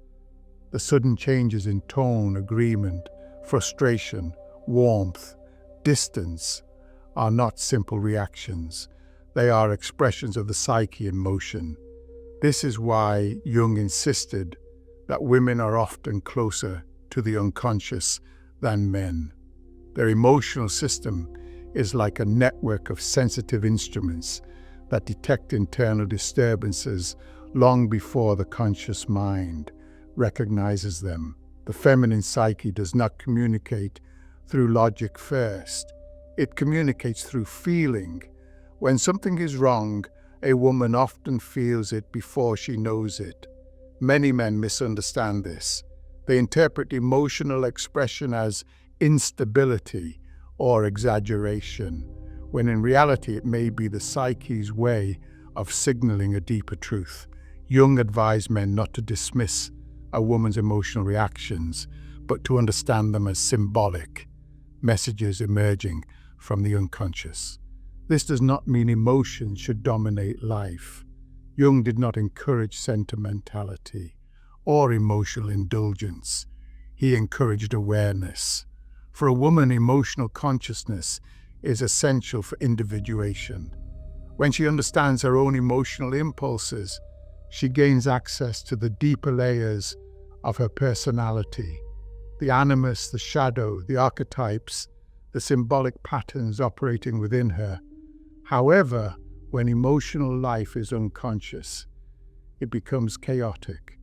the sudden changes in tone, agreement, frustration, warmth, distance, are not simple reactions. They are expressions of the psyche in motion. This is why Jung insisted that women are often closer to the unconscious than men. Their emotional system is like a network of sensitive instruments that detect internal disturbances long before the conscious mind recognizes them. The feminine psyche does not communicate through logic first. It communicates through feeling. When something is wrong, a woman often feels it before she knows it. Many men misunderstand this. They interpret emotional expression as instability or exaggeration, when in reality it may be the psyche's way of signaling a deeper truth. Jung advised men not to dismiss a woman's emotional reactions, but to understand them as symbolic messages emerging from the unconscious. This does not mean emotions should dominate life. Jung did not encourage sentimentality or emotional indulgence. He encouraged awareness. For a woman, emotional consciousness is essential for individuation. When she understands her own emotional impulses, she gains access to the deeper layers of her personality, the animus, the shadow, the archetypes, the symbolic patterns operating within her. However, when emotional life is unconscious, it becomes chaotic.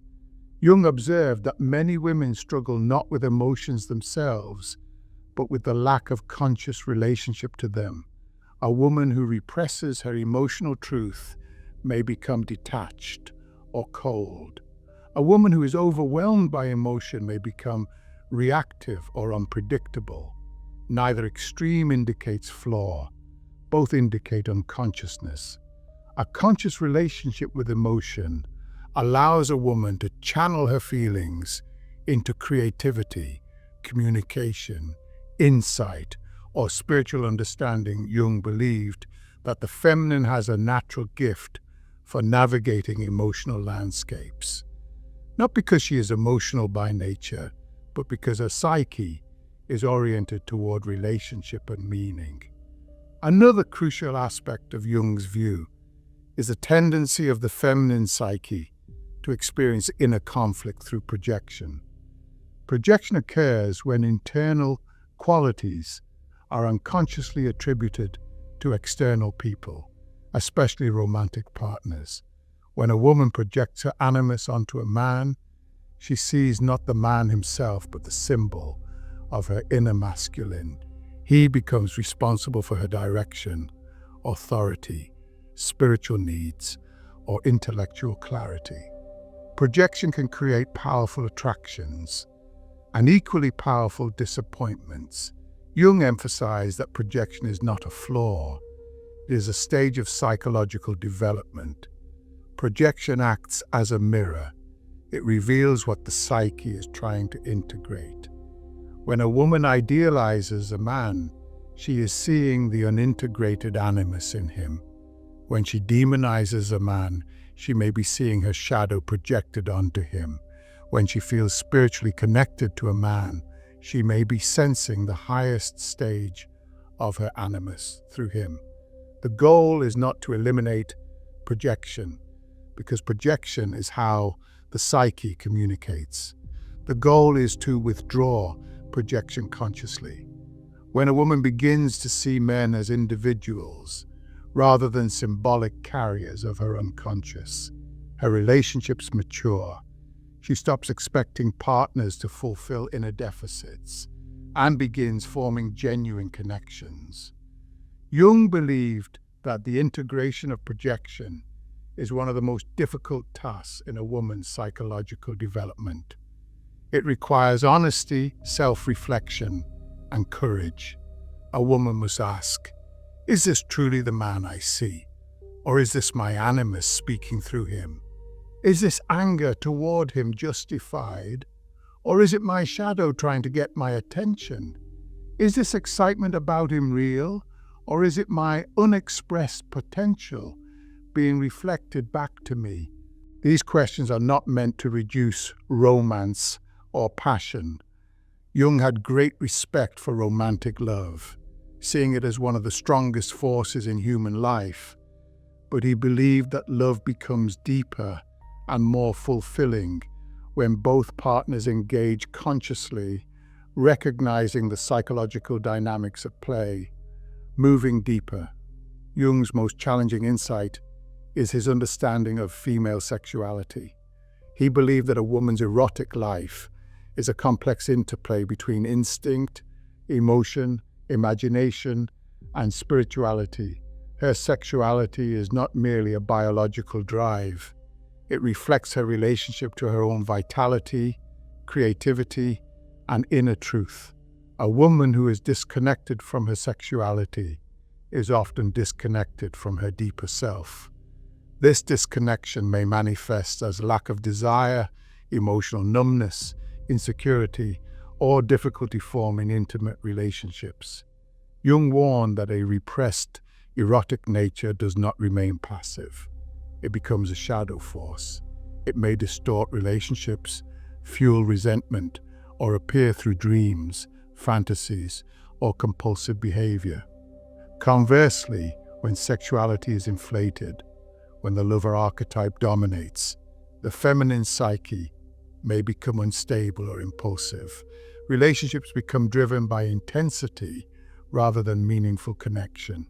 Jung observed that many women struggle not with emotions themselves, but with the lack of conscious relationship to them. A woman who represses her emotional truth may become detached or cold. A woman who is overwhelmed by emotion may become reactive or unpredictable. Neither extreme indicates flaw. Both indicate unconsciousness. A conscious relationship with emotion allows a woman to channel her feelings into creativity, communication, insight, or spiritual understanding. Jung believed that the feminine has a natural gift for navigating emotional landscapes. Not because she is emotional by nature, but because her psyche is oriented toward relationship and meaning. Another crucial aspect of Jung's view is the tendency of the feminine psyche to experience inner conflict through projection. Projection occurs when internal qualities are unconsciously attributed to external people, especially romantic partners. When a woman projects her animus onto a man, she sees not the man himself, but the symbol of her inner masculine. He becomes responsible for her direction, authority, spiritual needs, or intellectual clarity. Projection can create powerful attractions and equally powerful disappointments. Jung emphasized that projection is not a flaw, it is a stage of psychological development. Projection acts as a mirror. It reveals what the psyche is trying to integrate. When a woman idealizes a man, she is seeing the unintegrated animus in him. When she demonizes a man, she may be seeing her shadow projected onto him. When she feels spiritually connected to a man, she may be sensing the highest stage of her animus through him. The goal is not to eliminate projection, because projection is how the psyche communicates. The goal is to withdraw projection consciously. When a woman begins to see men as individuals, rather than symbolic carriers of her unconscious, her relationships mature. She stops expecting partners to fulfill inner deficits and begins forming genuine connections. Jung believed that the integration of projection is one of the most difficult tasks in a woman's psychological development. It requires honesty, self-reflection, and courage. A woman must ask, is this truly the man I see? Or is this my animus speaking through him? Is this anger toward him justified? Or is it my shadow trying to get my attention? Is this excitement about him real? Or is it my unexpressed potential being reflected back to me? These questions are not meant to reduce romance or passion. Jung had great respect for romantic love, seeing it as one of the strongest forces in human life, but he believed that love becomes deeper and more fulfilling when both partners engage consciously, recognizing the psychological dynamics at play. Moving deeper, Jung's most challenging insight is his understanding of female sexuality. He believed that a woman's erotic life is a complex interplay between instinct, emotion, imagination, and spirituality. Her sexuality is not merely a biological drive. It reflects her relationship to her own vitality, creativity, and inner truth. A woman who is disconnected from her sexuality is often disconnected from her deeper self. This disconnection may manifest as lack of desire, emotional numbness, insecurity, or difficulty forming intimate relationships. Jung warned that a repressed, erotic nature does not remain passive. It becomes a shadow force. It may distort relationships, fuel resentment, or appear through dreams, fantasies, or compulsive behavior. Conversely, when sexuality is inflated, when the lover archetype dominates, the feminine psyche may become unstable or impulsive. Relationships become driven by intensity rather than meaningful connection.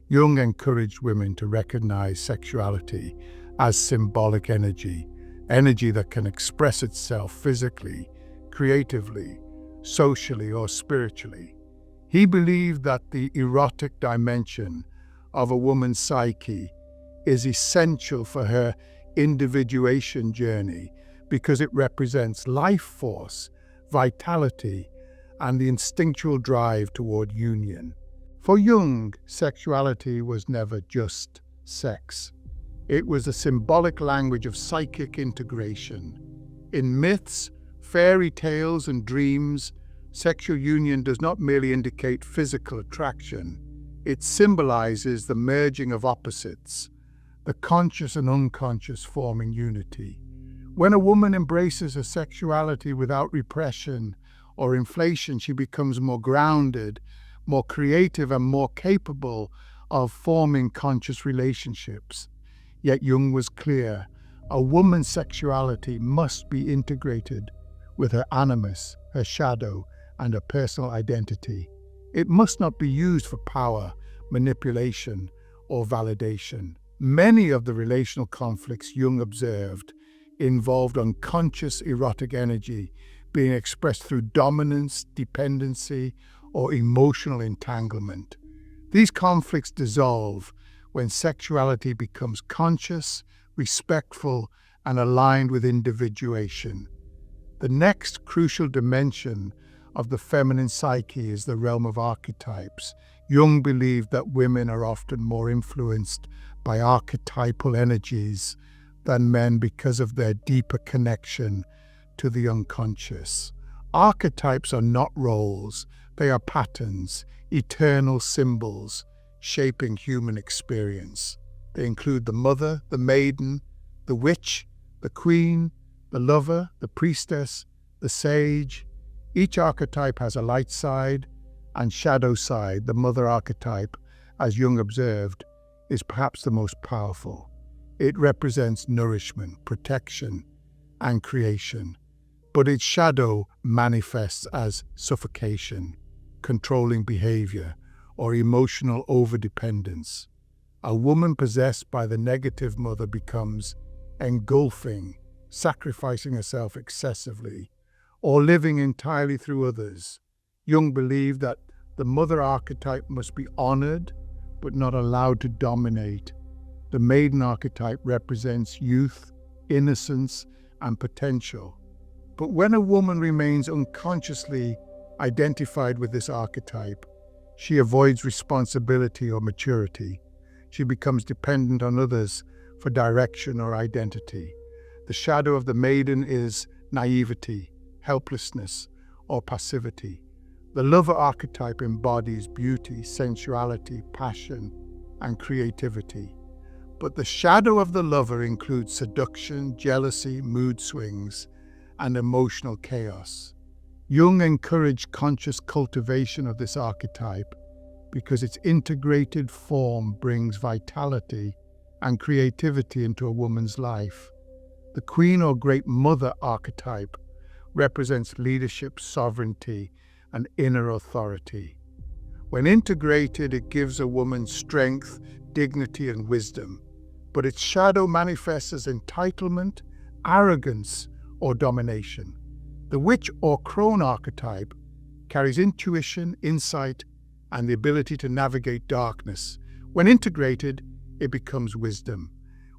Jung encouraged women to recognize sexuality as symbolic energy, energy that can express itself physically, creatively, socially, or spiritually. He believed that the erotic dimension of a woman's psyche is essential for her individuation journey because it represents life force, vitality, and the instinctual drive toward union. For Jung, sexuality was never just sex. It was a symbolic language of psychic integration. In myths, fairy tales, and dreams, sexual union does not merely indicate physical attraction. It symbolizes the merging of opposites, the conscious and unconscious forming unity. When a woman embraces her sexuality without repression or inflation, she becomes more grounded, more creative, and more capable of forming conscious relationships. Yet Jung was clear, a woman's sexuality must be integrated with her animus, her shadow, and her personal identity. It must not be used for power, manipulation, or validation. Many of the relational conflicts Jung observed involved unconscious erotic energy being expressed through dominance, dependency, or emotional entanglement. These conflicts dissolve when sexuality becomes conscious, respectful, and aligned with individuation. The next crucial dimension of the feminine psyche is the realm of archetypes. Jung believed that women are often more influenced by archetypal energies than men because of their deeper connection to the unconscious. Archetypes are not roles, they are patterns, eternal symbols shaping human experience. They include the mother, the maiden, the witch, the queen, the lover, the priestess, the sage. Each archetype has a light side and shadow side. The mother archetype, as Jung observed, is perhaps the most powerful. It represents nourishment, protection, and creation. But its shadow manifests as suffocation, controlling behavior, or emotional overdependence. A woman possessed by the negative mother becomes engulfing, sacrificing herself excessively, or living entirely through others. Jung believed that the mother archetype must be honored, but not allowed to dominate. The maiden archetype represents youth, innocence, and potential. But when a woman remains unconsciously identified with this archetype, she avoids responsibility or maturity. She becomes dependent on others for direction or identity. The shadow of the maiden is naivety, helplessness, or passivity. The lover archetype embodies beauty, sensuality, passion, and creativity. But the shadow of the lover includes seduction, jealousy, mood swings, and emotional chaos. Jung encouraged conscious cultivation of this archetype because its integrated form brings vitality and creativity into a woman's life. The Queen or Great Mother archetype represents leadership, sovereignty, and inner authority. When integrated, it gives a woman strength, dignity, and wisdom, but its shadow manifests as entitlement, arrogance, or domination. The witch or crone archetype carries intuition, insight, and the ability to navigate darkness. When integrated, it becomes wisdom.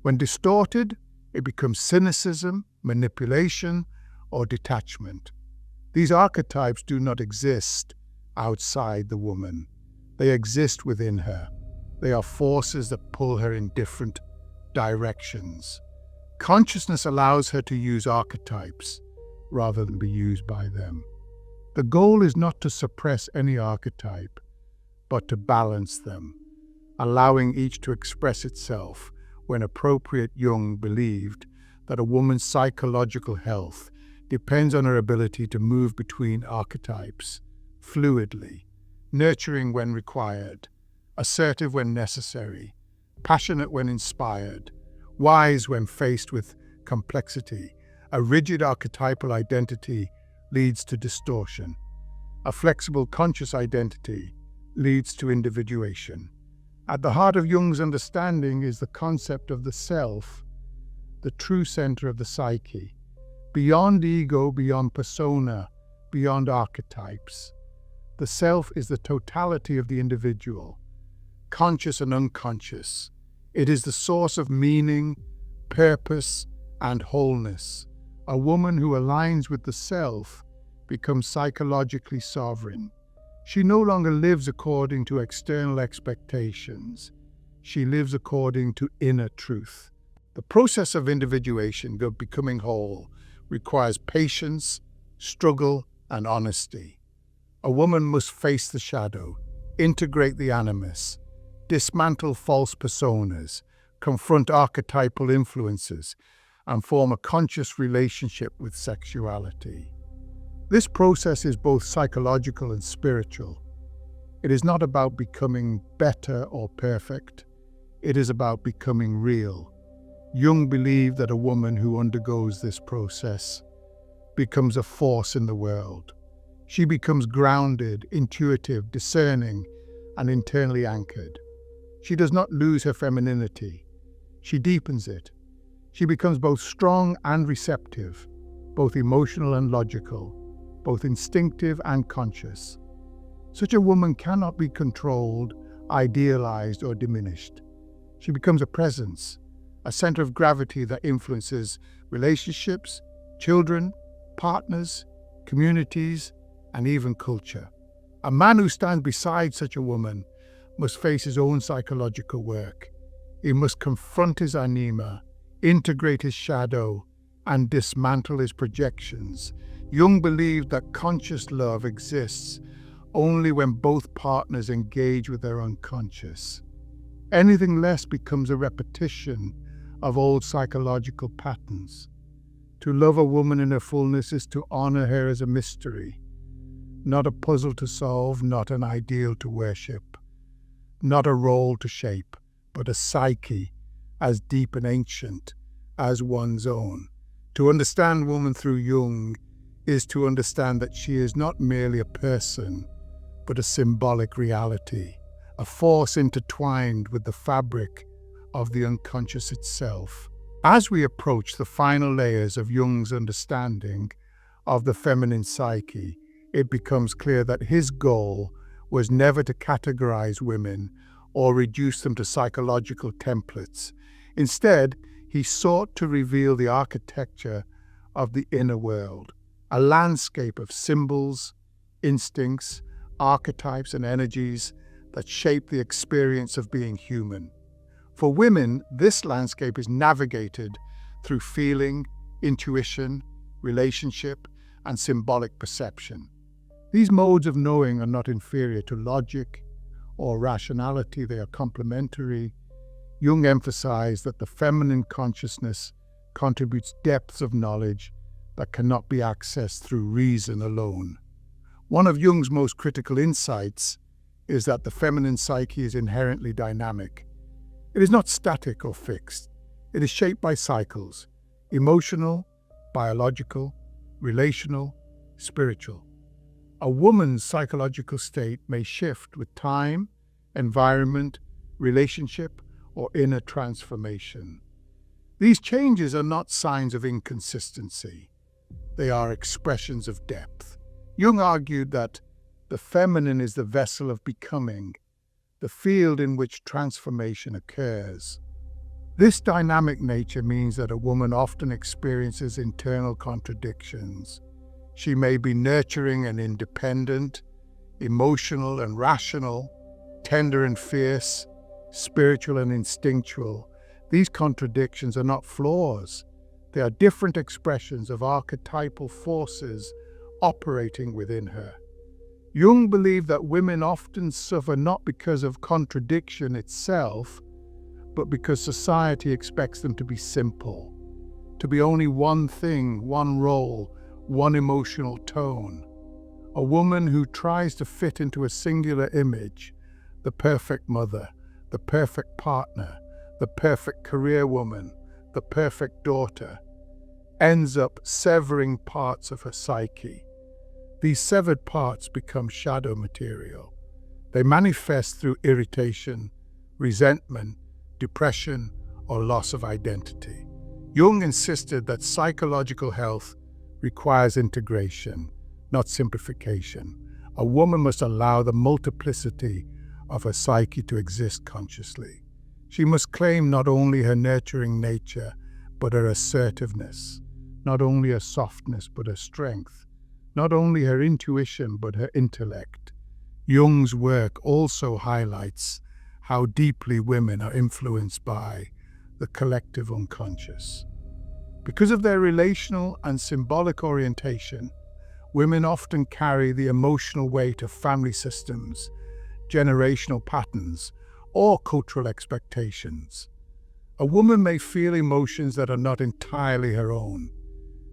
When distorted, it becomes cynicism, manipulation, or detachment. These archetypes do not exist outside the woman. They exist within her. They are forces that pull her in different directions. Consciousness allows her to use archetypes rather than be used by them. The goal is not to suppress any archetype, but to balance them, allowing each to express itself. When appropriate, Jung believed that a woman's psychological health depends on her ability to move between archetypes fluidly, nurturing when required, assertive when necessary, passionate when inspired, wise when faced with complexity. A rigid archetypal identity leads to distortion. A flexible conscious identity leads to individuation. At the heart of Jung's understanding is the concept of the self, the true center of the psyche, beyond ego, beyond persona, beyond archetypes. The self is the totality of the individual, conscious and unconscious. It is the source of meaning, purpose, and wholeness. A woman who aligns with the self becomes psychologically sovereign. She no longer lives according to external expectations. She lives according to inner truth. The process of individuation, of becoming whole, requires patience, struggle, and honesty. A woman must face the shadow, integrate the animus, dismantle false personas, confront archetypal influences, and form a conscious relationship with sexuality. This process is both psychological and spiritual. It is not about becoming better or perfect. It is about becoming real. Jung believed that a woman who undergoes this process becomes a force in the world. She becomes grounded, intuitive, discerning, and internally anchored. She does not lose her femininity. She deepens it. She becomes both strong and receptive, both emotional and logical, both instinctive and conscious. Such a woman cannot be controlled, idealized, or diminished. She becomes a presence, a center of gravity that influences relationships, children, partners, communities, and even culture. A man who stands beside such a woman must face his own psychological work. He must confront his anima, integrate his shadow, and dismantle his projections. Jung believed that conscious love exists only when both partners engage with their unconscious. Anything less becomes a repetition of old psychological patterns. To love a woman in her fullness is to honor her as a mystery, not a puzzle to solve, not an ideal to worship, not a role to shape, but a psyche as deep and ancient as one's own. To understand woman through Jung is to understand that she is not merely a person, but a symbolic reality, a force intertwined with the fabric of the unconscious itself. As we approach the final layers of Jung's understanding of the feminine psyche, it becomes clear that his goal was never to categorize women or reduce them to psychological templates. Instead, he sought to reveal the architecture of the inner world, a landscape of symbols, instincts, archetypes, and energies that shape the experience of being human. For women, this landscape is navigated through feeling, intuition, relationship, and symbolic perception. These modes of knowing are not inferior to logic or rationality, they are complementary. Jung emphasized that the feminine consciousness contributes depths of knowledge that cannot be accessed through reason alone. One of Jung's most critical insights is that the feminine psyche is inherently dynamic. It is not static or fixed. It is shaped by cycles: emotional, biological, relational, spiritual. A woman's psychological state may shift with time, environment, relationship, or inner transformation. These changes are not signs of inconsistency. They are expressions of depth. Jung argued that the feminine is the vessel of becoming, the field in which transformation occurs. This dynamic nature means that a woman often experiences internal contradictions. She may be nurturing and independent, emotional and rational, tender and fierce, spiritual and instinctual. These contradictions are not flaws. They are different expressions of archetypal forces operating within her. Jung believed that women often suffer not because of contradiction itself, but because society expects them to be simple, to be only one thing, one role, one emotional tone. A woman who tries to fit into a singular image, the perfect mother, the perfect partner, the perfect career woman, the perfect daughter, ends up severing parts of her psyche. These severed parts become shadow material. They manifest through irritation, resentment, depression, or loss of identity. Jung insisted that psychological health requires integration, not simplification. A woman must allow the multiplicity of her psyche to exist consciously. She must claim not only her nurturing nature, but her assertiveness, not only her softness, but her strength, not only her intuition, but her intellect. Jung's work also highlights how deeply women are influenced by the collective unconscious. Because of their relational and symbolic orientation, women often carry the emotional weight of family systems, generational patterns, or cultural expectations. A woman may feel emotions that are not entirely her own,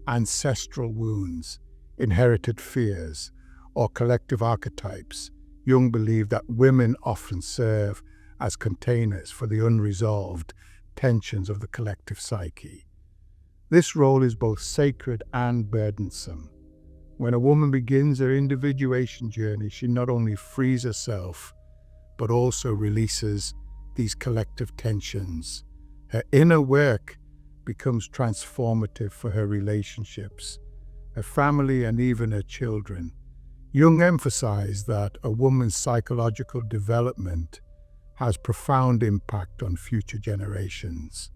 ancestral wounds, inherited fears, or collective archetypes. Jung believed that women often serve as containers for the unresolved tensions of the collective psyche. This role is both sacred and burdensome. When a woman begins her individuation journey, she not only frees herself, but also releases these collective tensions. Her inner work becomes transformative for her relationships, her family, and even her children. Jung emphasized that a woman's psychological development has profound impact on future generations.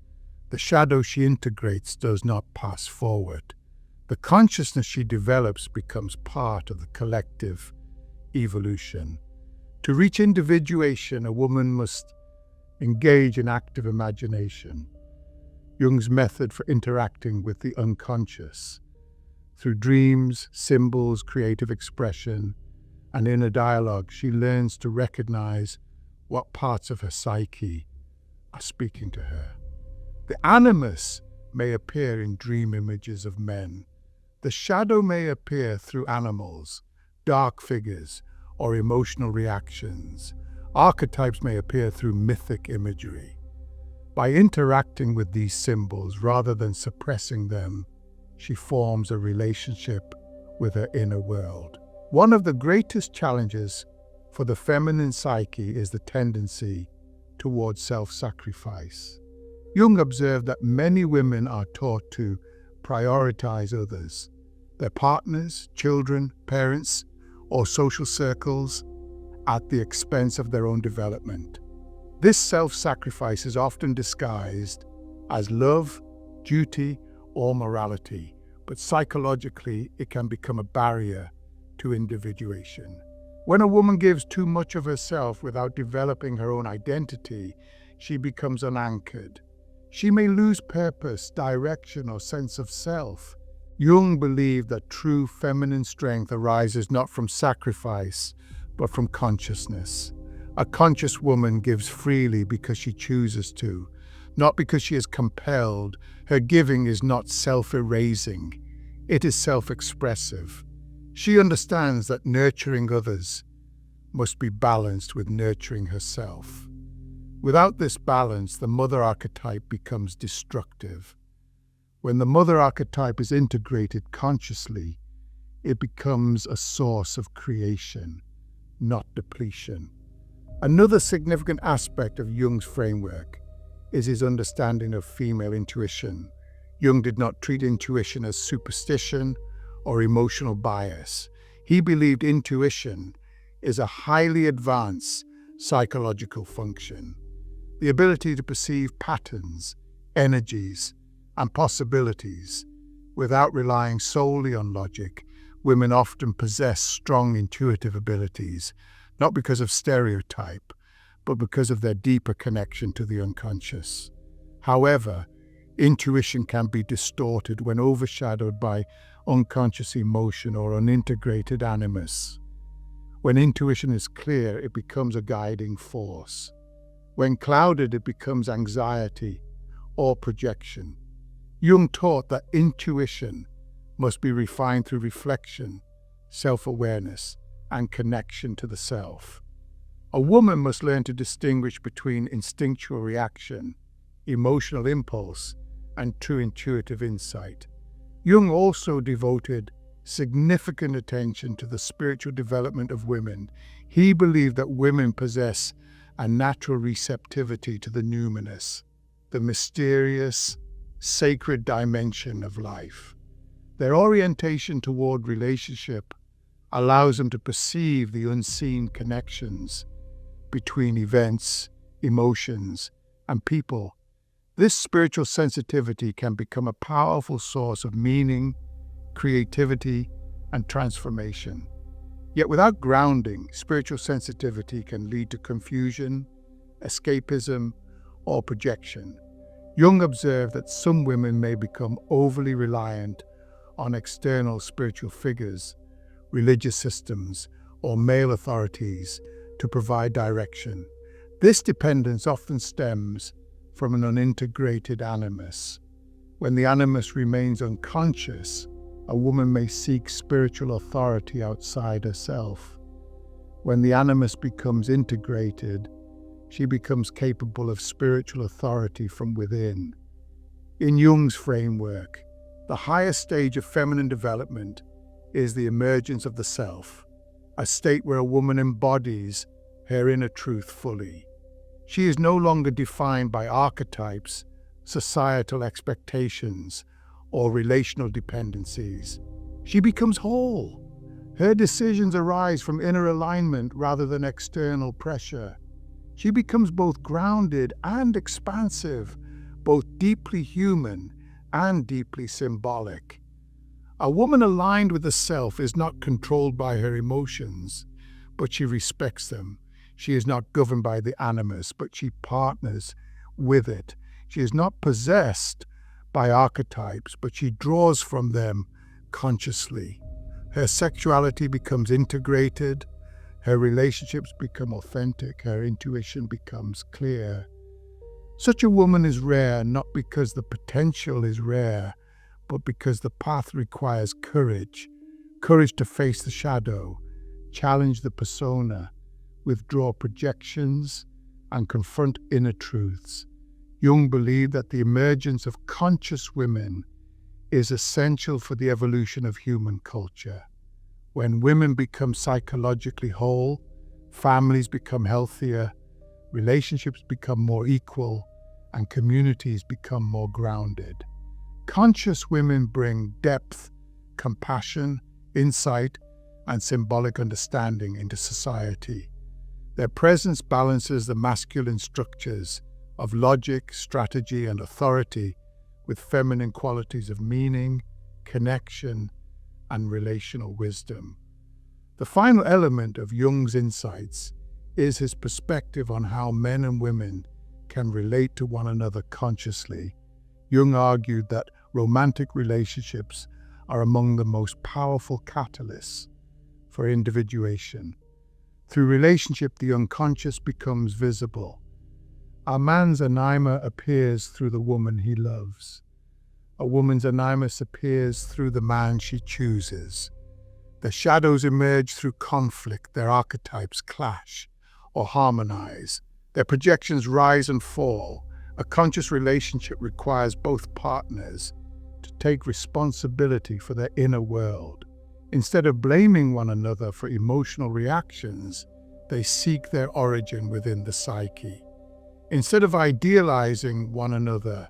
The shadow she integrates does not pass forward. The consciousness she develops becomes part of the collective evolution. To reach individuation, a woman must engage in active imagination, Jung's method for interacting with the unconscious. Through dreams, symbols, creative expression, and inner dialogue, she learns to recognize what parts of her psyche are speaking to her. The animus may appear in dream images of men. The shadow may appear through animals, dark figures, or emotional reactions. Archetypes may appear through mythic imagery. By interacting with these symbols rather than suppressing them, she forms a relationship with her inner world. One of the greatest challenges for the feminine psyche is the tendency towards self-sacrifice. Jung observed that many women are taught to prioritize others, their partners, children, parents, or social circles, at the expense of their own development. This self-sacrifice is often disguised as love, duty, or morality, but psychologically it can become a barrier to individuation. When a woman gives too much of herself without developing her own identity, she becomes unanchored. She may lose purpose, direction, or sense of self. Jung believed that true feminine strength arises not from sacrifice, but from consciousness. A conscious woman gives freely because she chooses to, not because she is compelled. Her giving is not self-erasing, it is self-expressive. She understands that nurturing others must be balanced with nurturing herself. Without this balance, the mother archetype becomes destructive. When the mother archetype is integrated consciously, it becomes a source of creation, not depletion. Another significant aspect of Jung's framework is his understanding of female intuition. Jung did not treat intuition as superstition or emotional bias. He believed intuition is a highly advanced psychological function. The ability to perceive patterns, energies, and possibilities without relying solely on logic. Women often possess strong intuitive abilities, not because of stereotype, but because of their deeper connection to the unconscious. However, intuition can be distorted when overshadowed by unconscious emotion or unintegrated animus. When intuition is clear, it becomes a guiding force. When clouded, it becomes anxiety or projection. Jung taught that intuition must be refined through reflection, self-awareness, and connection to the self. A woman must learn to distinguish between instinctual reaction, emotional impulse, and true intuitive insight. Jung also devoted significant attention to the spiritual development of women. He believed that women possess a natural receptivity to the numinous, the mysterious, sacred dimension of life. Their orientation toward relationship allows them to perceive the unseen connections between events, emotions, and people. This spiritual sensitivity can become a powerful source of meaning, creativity, and transformation. Yet without grounding, spiritual sensitivity can lead to confusion, escapism, or projection. Jung observed that some women may become overly reliant on external spiritual figures, religious systems, or male authorities to provide direction. This dependence often stems from an unintegrated animus. When the animus remains unconscious, a woman may seek spiritual authority outside herself. When the animus becomes integrated, she becomes capable of spiritual authority from within. In Jung's framework, the highest stage of feminine development is the emergence of the self, a state where a woman embodies her inner truth fully. She is no longer defined by archetypes, societal expectations, or relational dependencies. She becomes whole. Her decisions arise from inner alignment rather than external pressure. She becomes both grounded and expansive, both deeply human and deeply symbolic. A woman aligned with the self is not controlled by her emotions, but she respects them. She is not governed by the animus, but she partners with it. She is not possessed by archetypes, but she draws from them consciously. Her sexuality becomes integrated, her relationships become authentic, her intuition becomes clear. Such a woman is rare not because the potential is rare, but because the path requires courage. Courage to face the shadow, challenge the persona, withdraw projections, and confront inner truths. Jung believed that the emergence of conscious women is essential for the evolution of human culture. When women become psychologically whole, families become healthier, relationships become more equal, and communities become more grounded. Conscious women bring depth, compassion, insight, and symbolic understanding into society. Their presence balances the masculine structures of logic, strategy, and authority with feminine qualities of meaning, connection, and relational wisdom. The final element of Jung's insights is his perspective on how men and women can relate to one another consciously. Jung argued that romantic relationships are among the most powerful catalysts for individuation. Through relationship, the unconscious becomes visible. A man's anima appears through the woman he loves. A woman's animus appears through the man she chooses. The shadows emerge through conflict, their archetypes clash or harmonize. Their projections rise and fall. A conscious relationship requires both partners to take responsibility for their inner world. Instead of blaming one another for emotional reactions, they seek their origin within the psyche. Instead of idealizing one another,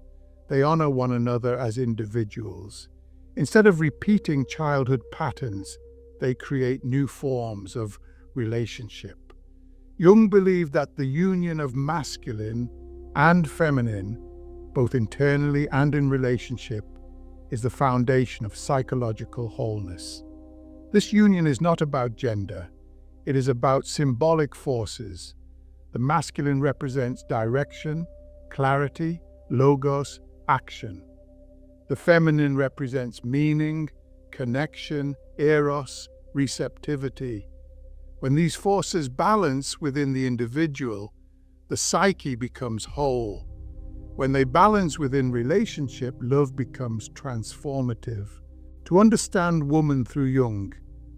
they honor one another as individuals. Instead of repeating childhood patterns, they create new forms of relationship. Jung believed that the union of masculine and feminine, both internally and in relationship, is the foundation of psychological wholeness. This union is not about gender. It is about symbolic forces. The masculine represents direction, clarity, logos, action. The feminine represents meaning, connection, eros, receptivity. When these forces balance within the individual, the psyche becomes whole. When they balance within relationship, love becomes transformative. To understand woman through Jung,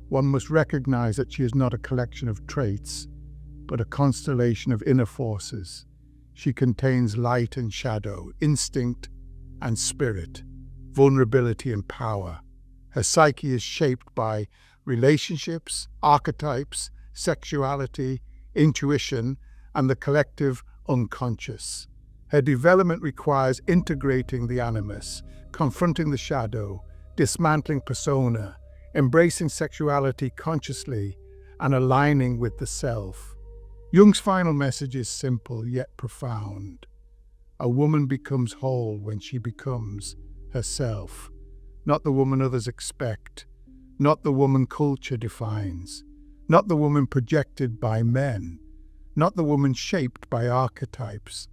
one must recognize that she is not a collection of traits, but a constellation of inner forces. She contains light and shadow, instinct and spirit, vulnerability and power. Her psyche is shaped by relationships, archetypes, sexuality, intuition, and the collective unconscious. Her development requires integrating the animus, confronting the shadow, dismantling persona, embracing sexuality consciously, and aligning with the self. Jung's final message is simple yet profound. A woman becomes whole when she becomes herself, not the woman others expect, not the woman culture defines, not the woman projected by men, not the woman shaped by archetypes,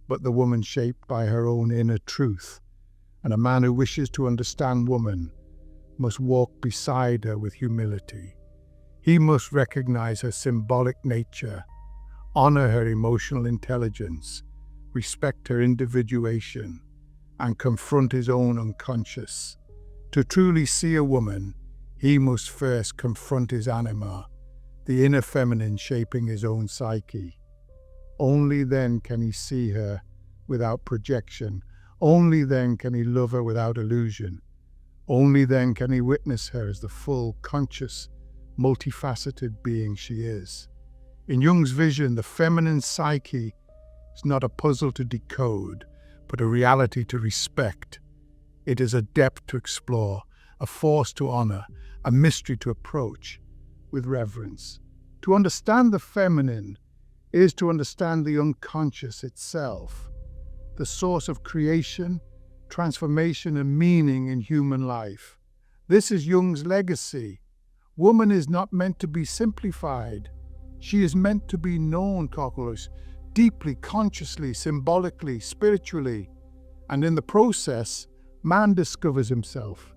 but the woman shaped by her own inner truth. And a man who wishes to understand woman must walk beside her with humility. He must recognize her symbolic nature, honor her emotional intelligence, respect her individuation, and confront his own unconscious. To truly see a woman, he must first confront his anima, the inner feminine shaping his own psyche. Only then can he see her without projection. Only then can he love her without illusion. Only then can he witness her as the full, conscious, multifaceted being she is. In Jung's vision, the feminine psyche is not a puzzle to decode, but a reality to respect. It is a depth to explore, a force to honor, a mystery to approach with reverence. To understand the feminine is to understand the unconscious itself, the source of creation, transformation, and meaning in human life. This is Jung's legacy. Woman is not meant to be simplified. She is meant to be known, deeply, consciously, symbolically, spiritually. And in the process, man discovers himself.